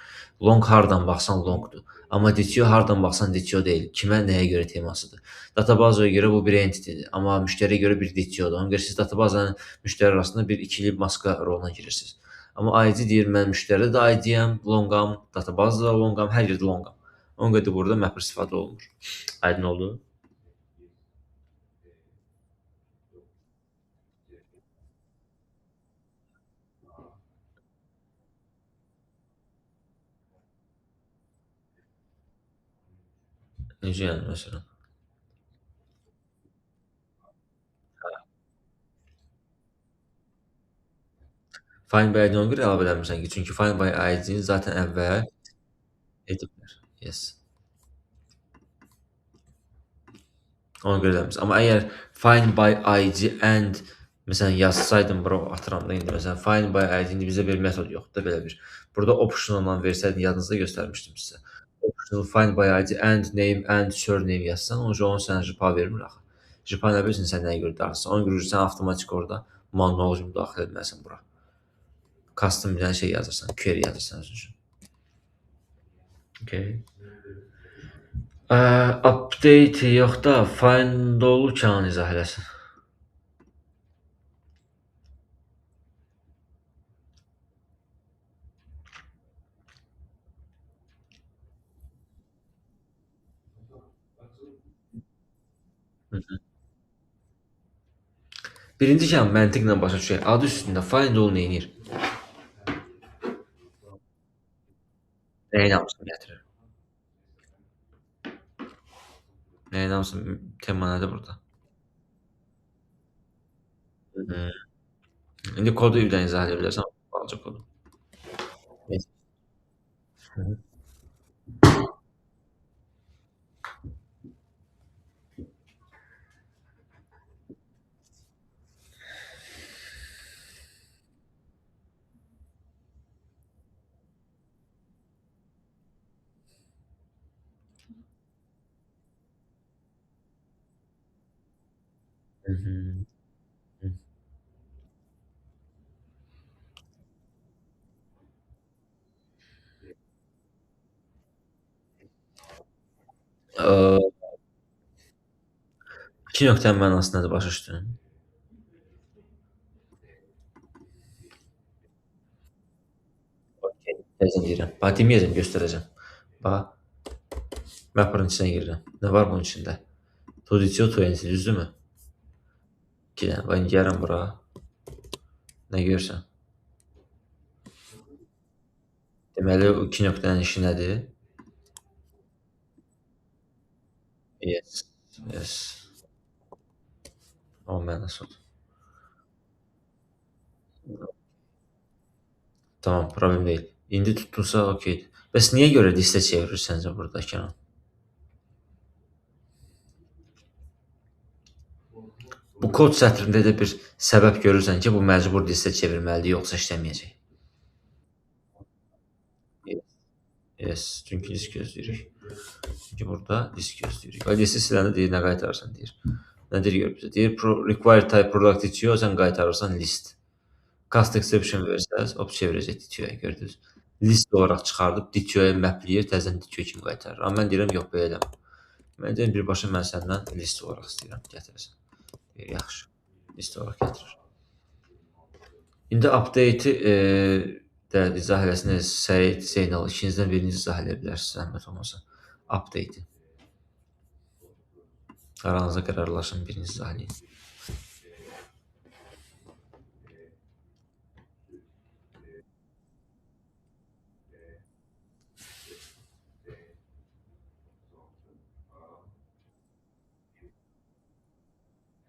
Long hardan baxsan longdur. Amma DTO hardan baxsan DTO deyil. Kimə, nəyə görə temasıdır. Databazaya görə bu bir entitydir. Amma müştəriyə görə bir DTO-dur. Ona görə siz databazanın müştəri arasında bir ikili maska roluna girirsiniz. Amma ID deyir, mən müştəridə də ID-yəm, longam, databazada da longam, hər yerdə longam. Ona görə də burada mapper istifadə olunur. Aydın oldu? Necə yəni məsələn? Find by ID-nə görə əlavə eləmirsən ki, çünki Find by ID-ni zaten əvvəl ediblər. Yes. Ona görə eləmirsən. Amma əgər Find by ID and məsələn yazsaydım bura atıram da indi məsələn Find by ID indi bizdə bir metod yoxdur da belə bir. Burada optional versəydin yadınızda göstərmişdim sizə. Optional Find by ID and name and surname yazsan, onun sənə JPA vermir axı. JPA nə bilirsən sən nəyə görə daxilsən. Ona görə sən avtomatik orada manual kimi daxil etməlisən bura. Custom bir dənə şey yazırsan, query yazırsan özün üçün. Okay. Update yox da find-olu kanal izah eləsin. Hı -hı. Birinci kəlmə məntiqlə başa düşək. Adı üstündə find-ol neyinir? Nəyin hamısını gətirir? Nəyin hamısını tema nədir burada? Hı -hı. İndi kodu bir dənə izah edə bilərsən, balaca kodu. Yes. Hı -hı. Hı -hı. Hı. 2 nöqtənin mənası nədir başa düşdün? Təzədən deyirəm. Bax deməyəcəm, göstərəcəm. Bax, mapperın içinə girirəm. Nə var bunun içində? Tudicio 20, düzdürmü? 2 dənə. Bax, indi gəlirəm bura. Nə görürsən? Deməli, o 2 nöqtənin işi nədir? Yes. Yes. O mənası odur. Tamam, problem deyil. İndi tutdunsa okeydir. Bəs niyə görə listə çevirir səncə burada Kənan? Bu kod sətrində də bir səbəb görürsən ki, bu məcbur listə çevirməlidir, yoxsa işləməyəcək. Yes, çünki disk gözləyirik. Çünki burada disk gözləyirik. Və listi siləndə deyir, nə qaytarırsan deyir. Nə deyir bizə? Deyir, require type product itiyor, sən qaytarırsan list. Cast exception versəz, hop çevirəcək DTO-ya, gördünüz. List olaraq çıxardıb DTO-ya mapləyir, təzədən DTO kimi qaytarır. Amma mən deyirəm, yox, belə eləmə. Mən deyirəm, birbaşa mən səndən list olaraq istəyirəm, gətirəsən. Deyir, yaxşı, list olaraq gətirir. İndi update-i də izah eləsiniz, Səid, Zeynal, ikinizdən biriniz izah edə bilərsiniz, zəhmət olmasa. Update-i. Aranızda qərarlaşın, biriniz izah eləyin.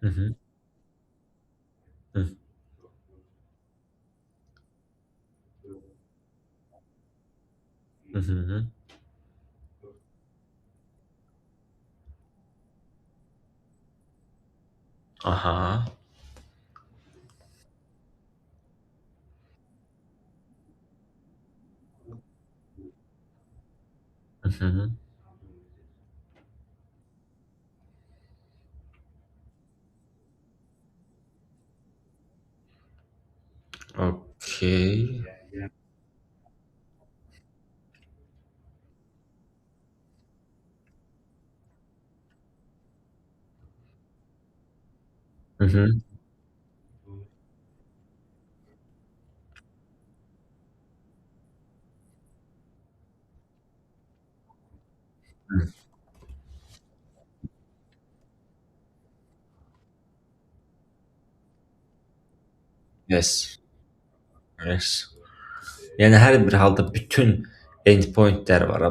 Hı hı. Hı hı. Hı. Aha. Hı hı. Okey. Hı hı. Yes. Yes. Yəni hər bir halda bütün endpointlər var ha.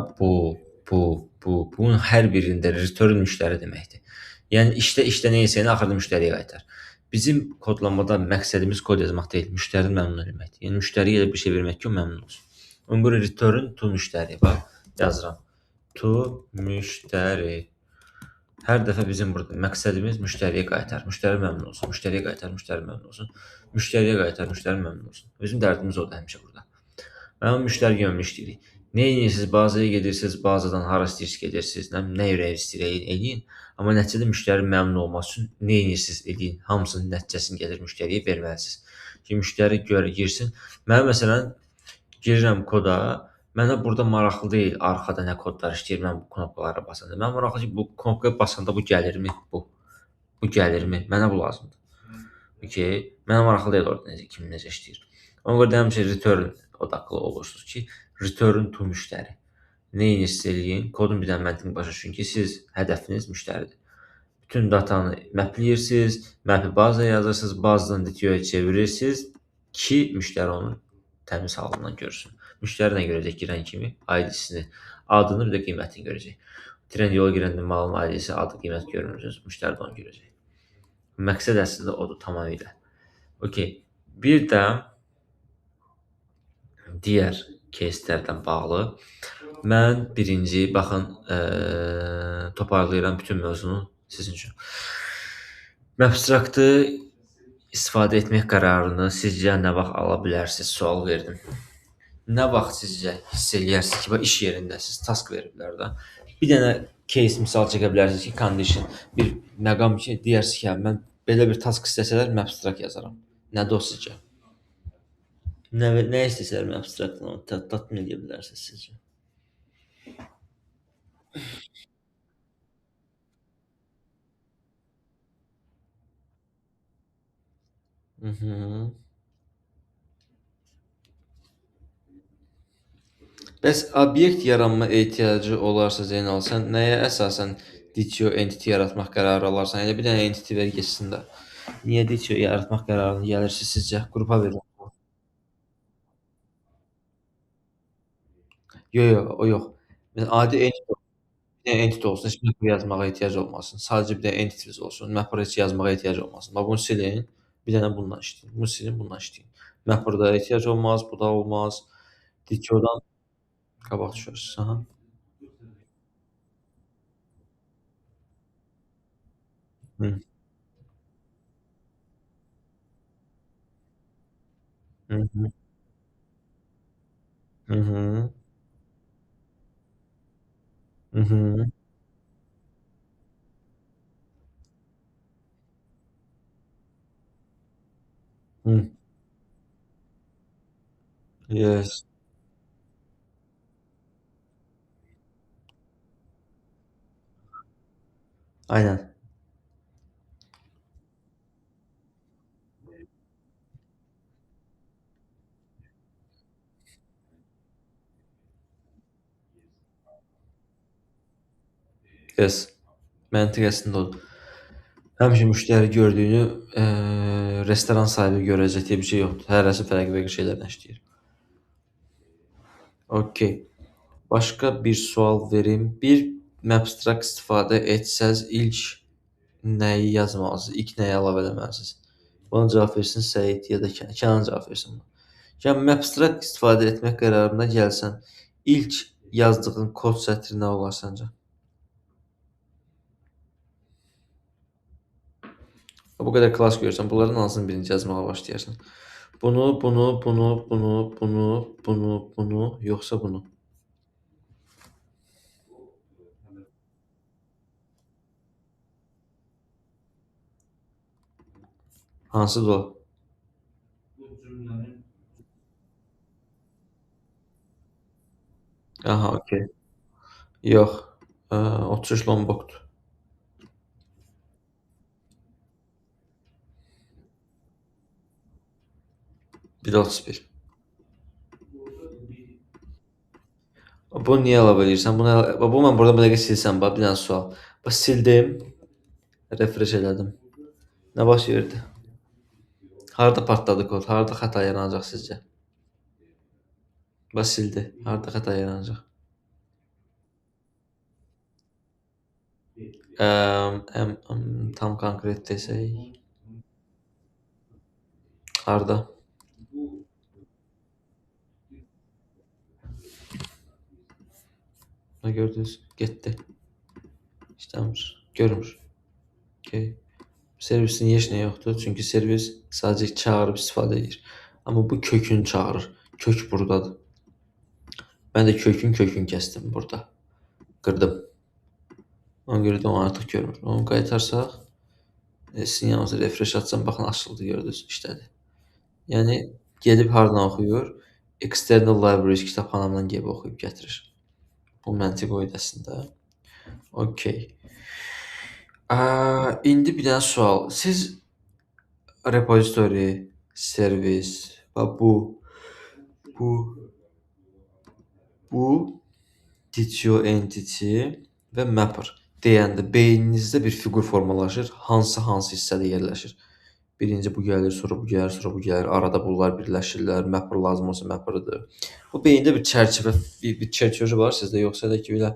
Bunun hər birində return müştəri deməkdir. Yəni işdə nəysə, axırda müştəriyə qaytar. Bizim kodlamada məqsədimiz kod yazmaq deyil, müştərini məmnun etməkdir. Yəni müştəriyə elə bir şey vermək ki, o məmnun olsun. Ona görə return to müştəri. Bax, yazıram. To müştəri. Hər dəfə bizim burada məqsədimiz müştəriyə qaytar, müştəri məmnun olsun, müştəriyə qaytar, müştəri məmnun olsun, müştəriyə qaytar, müştəri məmnun olsun. Bizim dərdimiz odur həmişə burada. Mən müştəri yönümlü işləyirik. Nə edirsiniz? Bazaya gedirsiniz, bazadan hara istəyirsiniz gedirsiniz, nə ürək istəyir eləyin. Amma nəticədə müştəri məmnun olması üçün nə edirsiniz eləyin. Hamısının nəticəsini gəlir müştəriyə verməlisiniz. Ki müştəri girsin. Mən məsələn girirəm koda, mənə burada maraqlı deyil arxada nə kodlar işləyir, mən bu knopkalara basanda. Mən maraqlı ki, bu knopkaya basanda bu gəlirmi? Bu gəlirmi? Mənə bu lazımdır. Okay. Mənə maraqlı deyil orada necə işləyir. Ona görə də həmişə return odaqlı olursunuz ki, return to müştəri. Nə edirsiz eləyin, kodun bir dənə məntiqini başa düşün ki, siz hədəfiniz müştəridir. Bütün datanı mapləyirsiz, map'i bazaya yazırsınız, bazadan DTO-ya çevirirsiniz ki, müştəri onu təmiz halından görsün. Müştəri nə görəcək girən kimi? ID-sini, adını, bir də qiymətini görəcək. Trendyol girəndə malın ID-si, adı, qiymət görmürsünüz, müştəri də onu görəcək. Məqsəd əslində odur tamamilə. Okay. Bir də digər кейslərdən bağlı mən birinci, baxın, toparlayıram bütün mövzunu sizin üçün. Abstraktı istifadə etmək qərarını sizcə nə vaxt ala bilərsiniz? Sual verdim. Nə vaxt sizcə hiss eləyərsiniz ki, iş yerindəsiz, task veriblər də. Bir dənə case misal çəkə bilərsiniz ki, condition bir məqam ki, deyərsiniz ki, mən belə bir task istəsələr, mən abstrakt yazaram. Nədir o sizcə? Nə istəsələr mən abstraktdan onu tatmin edə bilərsiniz sizcə? Mhm. Bəs obyekt yaranma ehtiyacı olarsa Zeynal, sən nəyə əsasən DTO entity yaratmaq qərarı alarsan? Elə bir dənə entity ver getsin də. Niyə DTO yaratmaq qərarına gəlirsiz sizcə? Qrupa verin. Yox, yox, o yox. Məsələn, adi entity, bir dənə entity olsun, heç mapper yazmağa ehtiyac olmasın. Sadəcə bir dənə entities olsun, mapper heç yazmağa ehtiyac olmasın. Bax bunu silin, bir dənə bundan işləyin. Bunu silin, bundan işləyin. Mapperda ehtiyac olmaz, bu da olmaz. DTO-dan qabaq düşərsiniz. Aha. Hı, hı, hı, hı, hı, hı, hı, hı. Yes. Aynen. Yes. Məntiq əslində odur. Həmişə müştəri gördüyünü restoran sahibi görəcək deyə bir şey yoxdur. Hərəsi fərqli-fərqli şeylərlə işləyir. Okay. Başqa bir sual verim. Bir Mapstrack istifadə etsəz ilk nəyi yazmalısınız? İlk nəyi əlavə eləməlisiniz? Buna cavab versin Səid ya da Kənan cavab versin buna. Yəni Mapstrack istifadə etmək qərarına gəlsən, ilk yazdığın kod sətri nə olar səncə? Bu qədər klass görürsən, bunların hansını birinci yazmağa başlayarsan? Bunu, yoxsa bunu? Hansıdır o? Aha, okey. Yox. 33 Lombokdur. 1.31. Bunu niyə əlavə edirsən? Bu mən burada bir dəqiqə silsəm, bax bir dənə sual. Bax sildim, refresh elədim. Nə baş verdi? Harda partladı kod? Harda xəta yaranacaq sizcə? Bax sildi. Harda xəta yaranacaq? Tam konkret desək. Harda? Nə gördünüz? Getdi. İşləmir. Görmür. Okay. Servisin heç nə yoxdur. Çünki servis sadəcə çağırıb istifadə edir. Amma bu kökünü çağırır. Kök burdadır. Mən də kökün kəsdim burada. Qırdım. Ona görə də onu artıq görmür. Onu qaytarsaq, sizin yanınıza refresh atsam, baxın açıldı, gördünüz, işlədi. Yəni gedib hardan oxuyur? External libraries kitabxanamdan gəlib oxuyub gətirir. Bu məntiq o idi əslində. Okay. İndi bir dənə sual. Siz repository, servis və bu bu DTO entity və mapper deyəndə beyninizdə bir fiqur formalaşır. Hansı hissədə yerləşir? Birinci bu gəlir, sonra bu gəlir, sonra bu gəlir. Arada bunlar birləşirlər. Mapper lazım olsa mapper'ıdır. Bu beyində bir çərçivə, bir çerçöjü var sizdə, yoxsa da ki, belə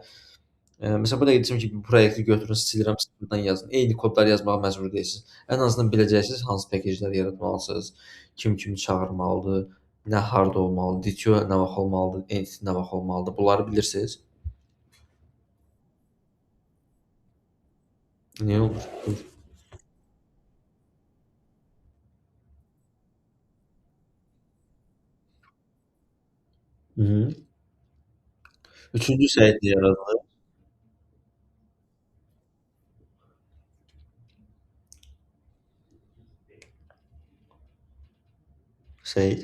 məsələn, bu dəqiqə desəm ki, bu proyekti götürün, silirəm, sıfırdan yazın. Eyni kodları yazmağa məcbur deyilsiniz. Ən azından biləcəksiniz hansı pakejləri yaratmalısınız, kimi çağırmalıdır, nə harda olmalıdır, DTO nə vaxt olmalıdır, entity nə vaxt olmalıdır. Bunları bilirsiniz. Niyə olur? Buyur. Hı -hı. Üçüncü səhifə yaradılır. Seyid.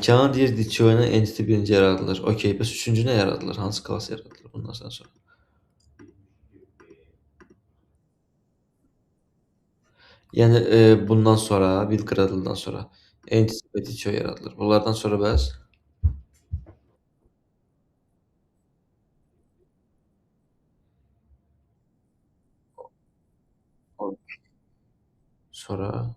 Canan deyir DTO ilə entity birinci yaradılır. Okey, bəs üçüncü nə yaradılır? Hansı klass yaradılır bundan sonra? Yəni bundan sonra, build Gradle-dan sonra. Entity və DTO yaradılır. Bunlardan sonra bəs o sonra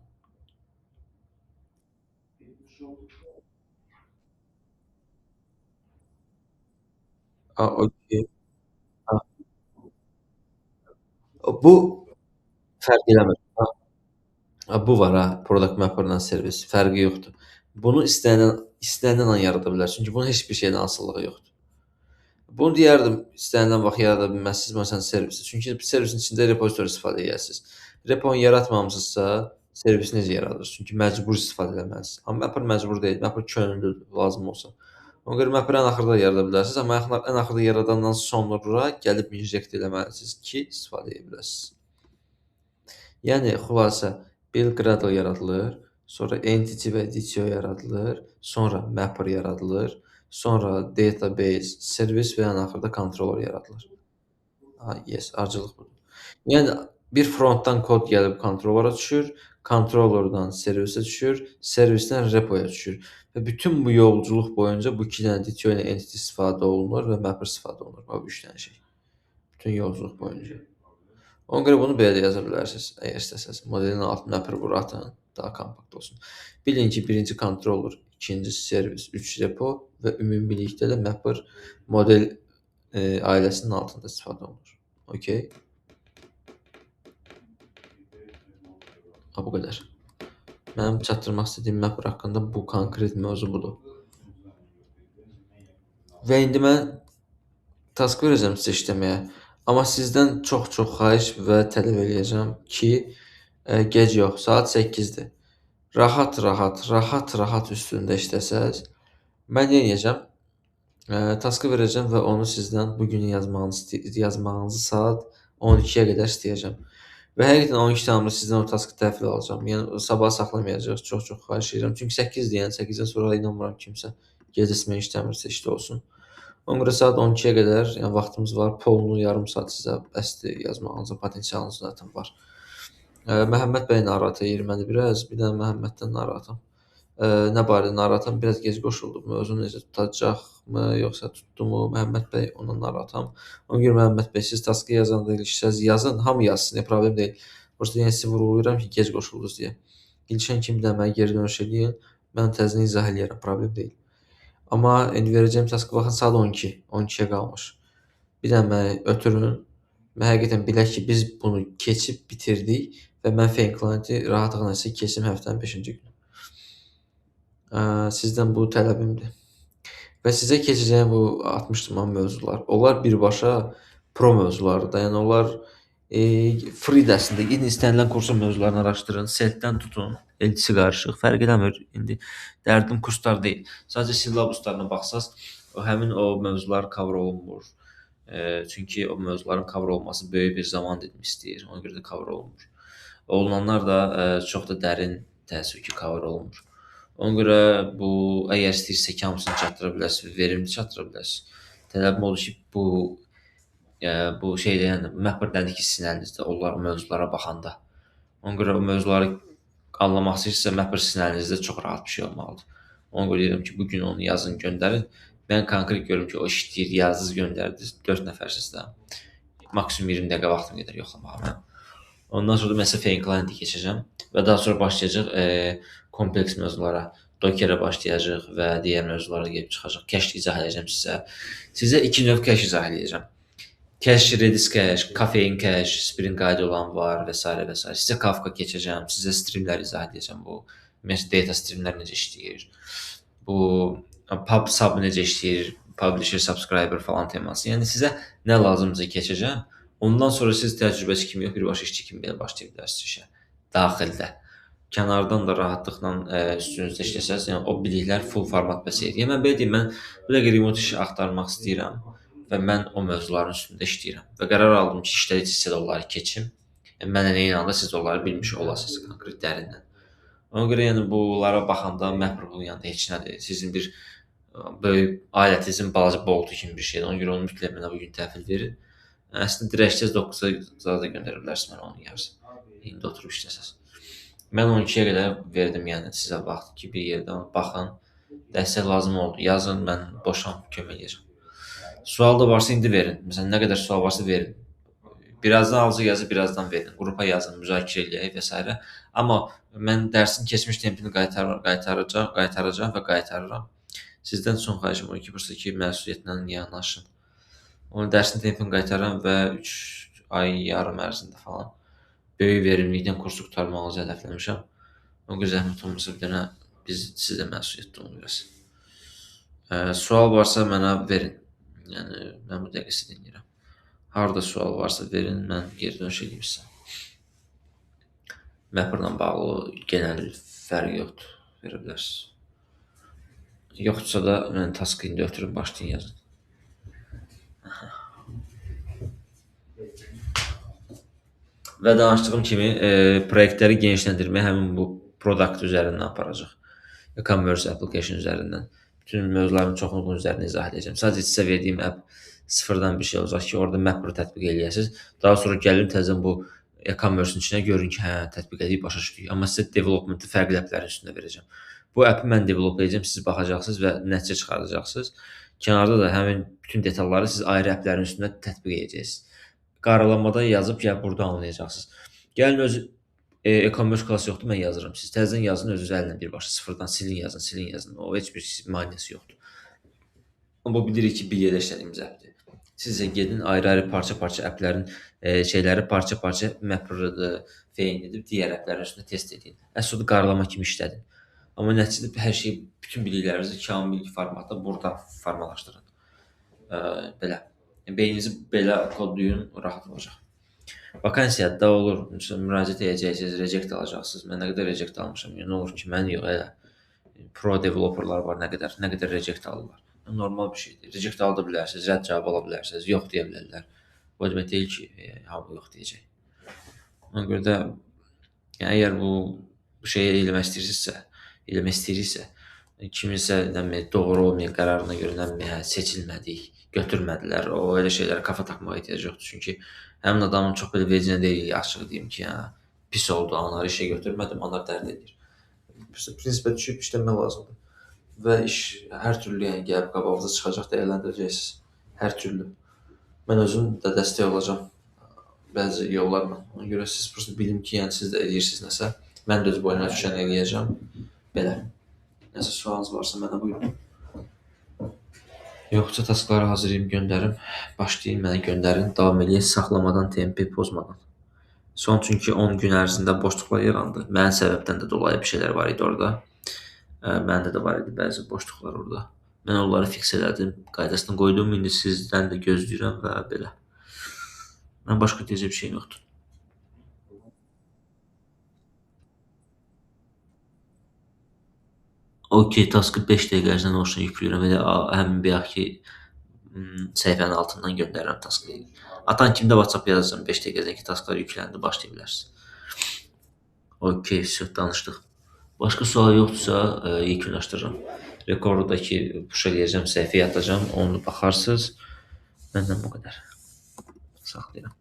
okey. Ha, bu fərq eləmir. Bu var ha, Product Mapper-la servis, fərqi yoxdur. Bunu istənilən an yarada bilərsən. Çünki bunun heç bir şeydən asılılığı yoxdur. Bunu deyərdim, istənilən vaxt yarada bilməzsiniz, məsələn, servisi. Çünki servisin içində repozitor istifadə edərsiniz. Reponu yaratmamısınızsa, servisi necə yaradırsınız? Çünki məcbur istifadə etməlisiniz. Amma Mapper məcbur deyil, Mapper könüllüdür, lazım olsa. Ona görə Mapper ən axırda yarada bilərsiniz, amma ən axırda yaradandan sonra gəlib inject eləməlisiniz ki, istifadə edə biləsiniz. Yəni xülasə build Gradle yaradılır, sonra entity və DTO yaradılır, sonra mapper yaradılır, sonra database, servis və ən axırda controller yaradılır. Ha, yes, ardıcıllıq budur. Yəni bir frontdan kod gəlib kontrollera düşür, kontrollerdan servisə düşür, servisdən repoya düşür və bütün bu yolculuq boyunca bu iki dənə DTO ilə entity istifadə olunur və mapper istifadə olunur. Bu üç dənə şey. Bütün yolculuq boyunca. Ona görə bunu belə də yaza bilərsiniz, əgər istəsəz. Modelin altına pır atın, daha kompakt olsun. Bilin ki, birinci controller, ikinci servis, üç repo və ümumilikdə də mapper model ailəsinin altında istifadə olunur. Okey? Bu qədər. Mənim çatdırmaq istədiyim mapper haqqında bu konkret mövzu budur. Və indi mən task verəcəm sizə işləməyə. Amma sizdən çox-çox xahiş və tələb eləyəcəm ki, gec yox, saat 8-dir. Rahat üstündə işləsəz, mən nə edəcəm? Taskı verəcəm və onu sizdən bu gün yazmağınızı saat 12-yə qədər istəyəcəm. Və həqiqətən 12-də sizdən o taskı təhvil alacağam. Yəni sabah saxlamayacağıq. Çox-çox xahiş edirəm. Çünki 8-dir, yəni 8-dən sonra inanmıram kimsə gecəsindən işləmirsə, işdə olsun. Ona görə saat 12-yə qədər, yəni vaxtımız var. Polunu yarım saat sizə bəsdir yazmağınıza, potensialınız zaten var. Məhəmməd bəy narahat eləyir məni biraz. Bir dənə Məhəmməddən narahatam. Nə barədə narahatam? Biraz gec qoşuldum. Mövzu necə tutacaqmı, yoxsa tutdumu? Məhəmməd bəy, ondan narahatam. Ona görə Məhəmməd bəy, siz taskı yazanda ilişsəz yazın, hamı yazsın, problem deyil. Prosta yəni sizi vurğulayıram ki, gec qoşuldunuz deyə. İlişən kimi də mənə geri dönüş eləyin. Mən təzədən izah eləyərəm, problem deyil. Amma indi verəcəyim taskı baxın saat 12, 12-yə qalmış. Bir dənə məni ötürün. Mən həqiqətən bilək ki, biz bunu keçib bitirdik və mən Fein klienti rahatlıqla sizə keçim həftənin 5-ci günü. Sizdən bu tələbimdir. Və sizə keçəcəyim bu 60 man mövzular. Onlar birbaşa pro mövzulardır. Yəni onlar free dərsində gedin istənilən kursun mövzularını araşdırın, setdən tutun, elçisi qarışıq, fərq eləmir. İndi dərdim kurslar deyil. Sadəcə silabuslarına baxsaz, həmin o mövzular cover olunmur. Çünki o mövzuların cover olması böyük bir zaman dilimi istəyir. Ona görə də cover olunmur. Olunanlar da çox da dərin təəssüf ki, cover olunmur. Ona görə bu əgər istəyirsə ki, hamısını çatdıra bilərsiniz, verimli çatdıra bilərsiniz. Tələbim odur ki, bu şeydə, yəni məhbur nədir ki, sizin əlinizdə onlar mövzulara baxanda. Ona görə o mövzuları anlamaq istəyirsə, məhbur sizin əlinizdə çox rahat bir şey olmalıdır. Ona görə deyirəm ki, bu gün onu yazın, göndərin. Mən konkret görürüm ki, o işləyir, yazdınız, göndərdiniz, 4 nəfərsiz də. Maksimum 20 dəqiqə vaxtım gedər yoxlamağa mən. Ondan sonra məsəl Fein klienti keçəcəm və daha sonra başlayacaq kompleks mövzulara, Docker-ə başlayacaq və digər mövzulara gəlib çıxacaq. Cache izah edəcəm sizə. Sizə iki növ cache izah edəcəm. Cache, Redis cache, Kafein cache, Spring Guide olan var və s. və s. Sizə Kafka keçəcəm, sizə streamləri izah edəcəm. Bu data streamlər necə işləyir. Bu pub sub necə işləyir, publisher, subscriber falan teması. Yəni sizə nə lazımdırsa keçəcəm. Ondan sonra siz təcrübəçi kimi yox, birbaşa işçi kimi belə başlaya bilərsiniz işə. Daxildə. Kənardan da rahatlıqla üstünüzdə işləsəz, yəni o biliklər full format bəs edir. Yəni mən belə deyim, mən bu dəqiqə remote işi axtarmaq istəyirəm və mən o mövzuların üstündə işləyirəm. Və qərar aldım ki, işlədici hissədə onları keçim. Yəni mənə nə inanında siz onları bilmiş olasınız konkret dərindən. Ona görə yəni bunlara baxanda məhbur bunun yanında heç nədir. Sizin bir böyük alətinizin balaca boltu kimi bir şeydir. Ona görə onu mütləq mənə bu gün təhvil verin. Əslində dirəksəz 9-a da göndərə bilərsiniz mənə onun yarısı. İndi oturub işləsəz. Mən 12-yə qədər verdim, yəni sizə vaxt ki, bir yerdən baxın. Dəstək lazım oldu, yazın, mən boşam, kömək edəcəm. Sual da varsa indi verin. Məsələn, nə qədər sual varsa verin. Birazdan alıcı yazı, birazdan verin. Qrupa yazın, müzakirə eləyək və s. Amma mən dərsin keçmiş tempini qaytaracağam və qaytarıram. Sizdən son xahişim o ki, bursa ki, məsuliyyətlə yanaşın. Onun dərsin tempini qaytaram və 3 ay yarım ərzində falan böyük verimlilikdən kursu qurtarmağınızı hədəfləmişəm. O qədər zəhmət olmasa bir dənə biz sizə məsuliyyətli olun biraz. Sual varsa mənə verin. Yəni mən bu dəqiqə sizi dinləyirəm. Harda sual varsa verin, mən geri dönüş edeyim sizə. Mapper'la bağlı genel fərqi yoxdur, verə bilərsiniz. Yoxdursa da mən taskı indi ötürün, başlayın yazın. Və danışdığım kimi proyektləri genişləndirməyə həmin bu product üzərindən aparacaq. E-commerce application üzərindən. Bütün mövzuların çoxunu bunun üzərində izah edəcəm. Sadəcə sizə verdiyim app sıfırdan bir şey olacaq ki, orada Mapper tətbiq eləyəsiniz. Daha sonra gəlin təzən bu e-commerce-ün içinə görün ki, hə, tətbiq edib başa düşdük. Amma sizə development-ı fərqli applərin üstündə verəcəm. Bu appi mən develop edəcəm, siz baxacaqsınız və nəticə çıxardacaqsınız. Kənarda da həmin bütün detalları siz ayrı applərin üstündə tətbiq edəcəksiniz. Qaralamada yazıb gəlib burada anlayacaqsınız. Gəlin öz e-commerce klassı yoxdur, mən yazıram. Siz təzədən yazın, özünüz əllə birbaşa sıfırdan silin yazın. O heç bir maneəsi yoxdur. Amma bu bilirik ki, bir yerdə işlədiyimiz appdir. Siz isə gedin ayrı-ayrı parça-parça applərin şeyləri parça-parça Mapper-ıdır, Feign-idir, digər applərin üstündə test edin. Əsl odur qaralama kimi işlədin. Amma nəticədə hər şey, bütün biliklərinizi kamil formatda burada formalaşdırın. Belə. Beyninizi belə kodlayın, rahat olacaq. Vakansiyada olur, müraciət edəcəksiniz, reject alacaqsınız. Mən nə qədər reject almışam, nə olur ki, mən yox, elə pro developerlar var, nə qədər reject alırlar. Normal bir şeydir. Reject ala bilərsiniz, rədd cavabı ala bilərsiniz, yox deyə bilərlər. Bu demək deyil ki, hamı yox deyəcək. Ona görə də yəni, əgər bu şeyi eləmək istəyirsə, kiminsə doğru olmayan qərarına görə seçilmədik, götürmədilər. O elə şeylərə kafa taxmağa ehtiyac yoxdur. Çünki həmin adamın çox belə vecinə deyil, açıq deyim ki, hə, pis oldu, onları işə götürmədim, onlar dərd edir. Prinsipə düşüb işləmək lazımdır. Və iş hər türlü yəni gəlib qabağınıza çıxacaq, dəyərləndirəcəksiniz. Hər türlü. Mən özüm də dəstək olacağam bəzi yollarla. Ona görə siz prosta bilin ki, yəni siz də eləyirsiniz nəsə. Mən də öz boyuna düşən eləyəcəm. Belə. Nəsə sualınız varsa mənə buyurun. Yoxsa taskları hazırlayım, göndərim. Başlayın, mənə göndərin. Davam eləyək, saxlamadan, tempi pozmadan. Son çünki 10 gün ərzində boşluqlar yarandı. Mənim səbəbdən də dolayı bir şeylər var idi orada. Məndə də var idi bəzi boşluqlar orada. Mən onları fiks elədim, qaydasına qoydum. İndi sizdən də gözləyirəm və belə. Mən başqa deyəcək bir şeyim yoxdur. Okey, taskı 5 dəqiqə ərzində Notion yükləyirəm. Elə həmin bayaqki səhifənin altından göndərirəm taskı. Atan kimdə WhatsApp yazacağam 5 dəqiqədən ki, tasklar yükləndi, başlaya bilərsiniz. Okey, все, danışdıq. Başqa sual yoxdursa yekunlaşdırıram. Rekordakı push eləyəcəm, səhifəyə atacağam, onu baxarsınız. Məndən bu qədər. Saxlayıram.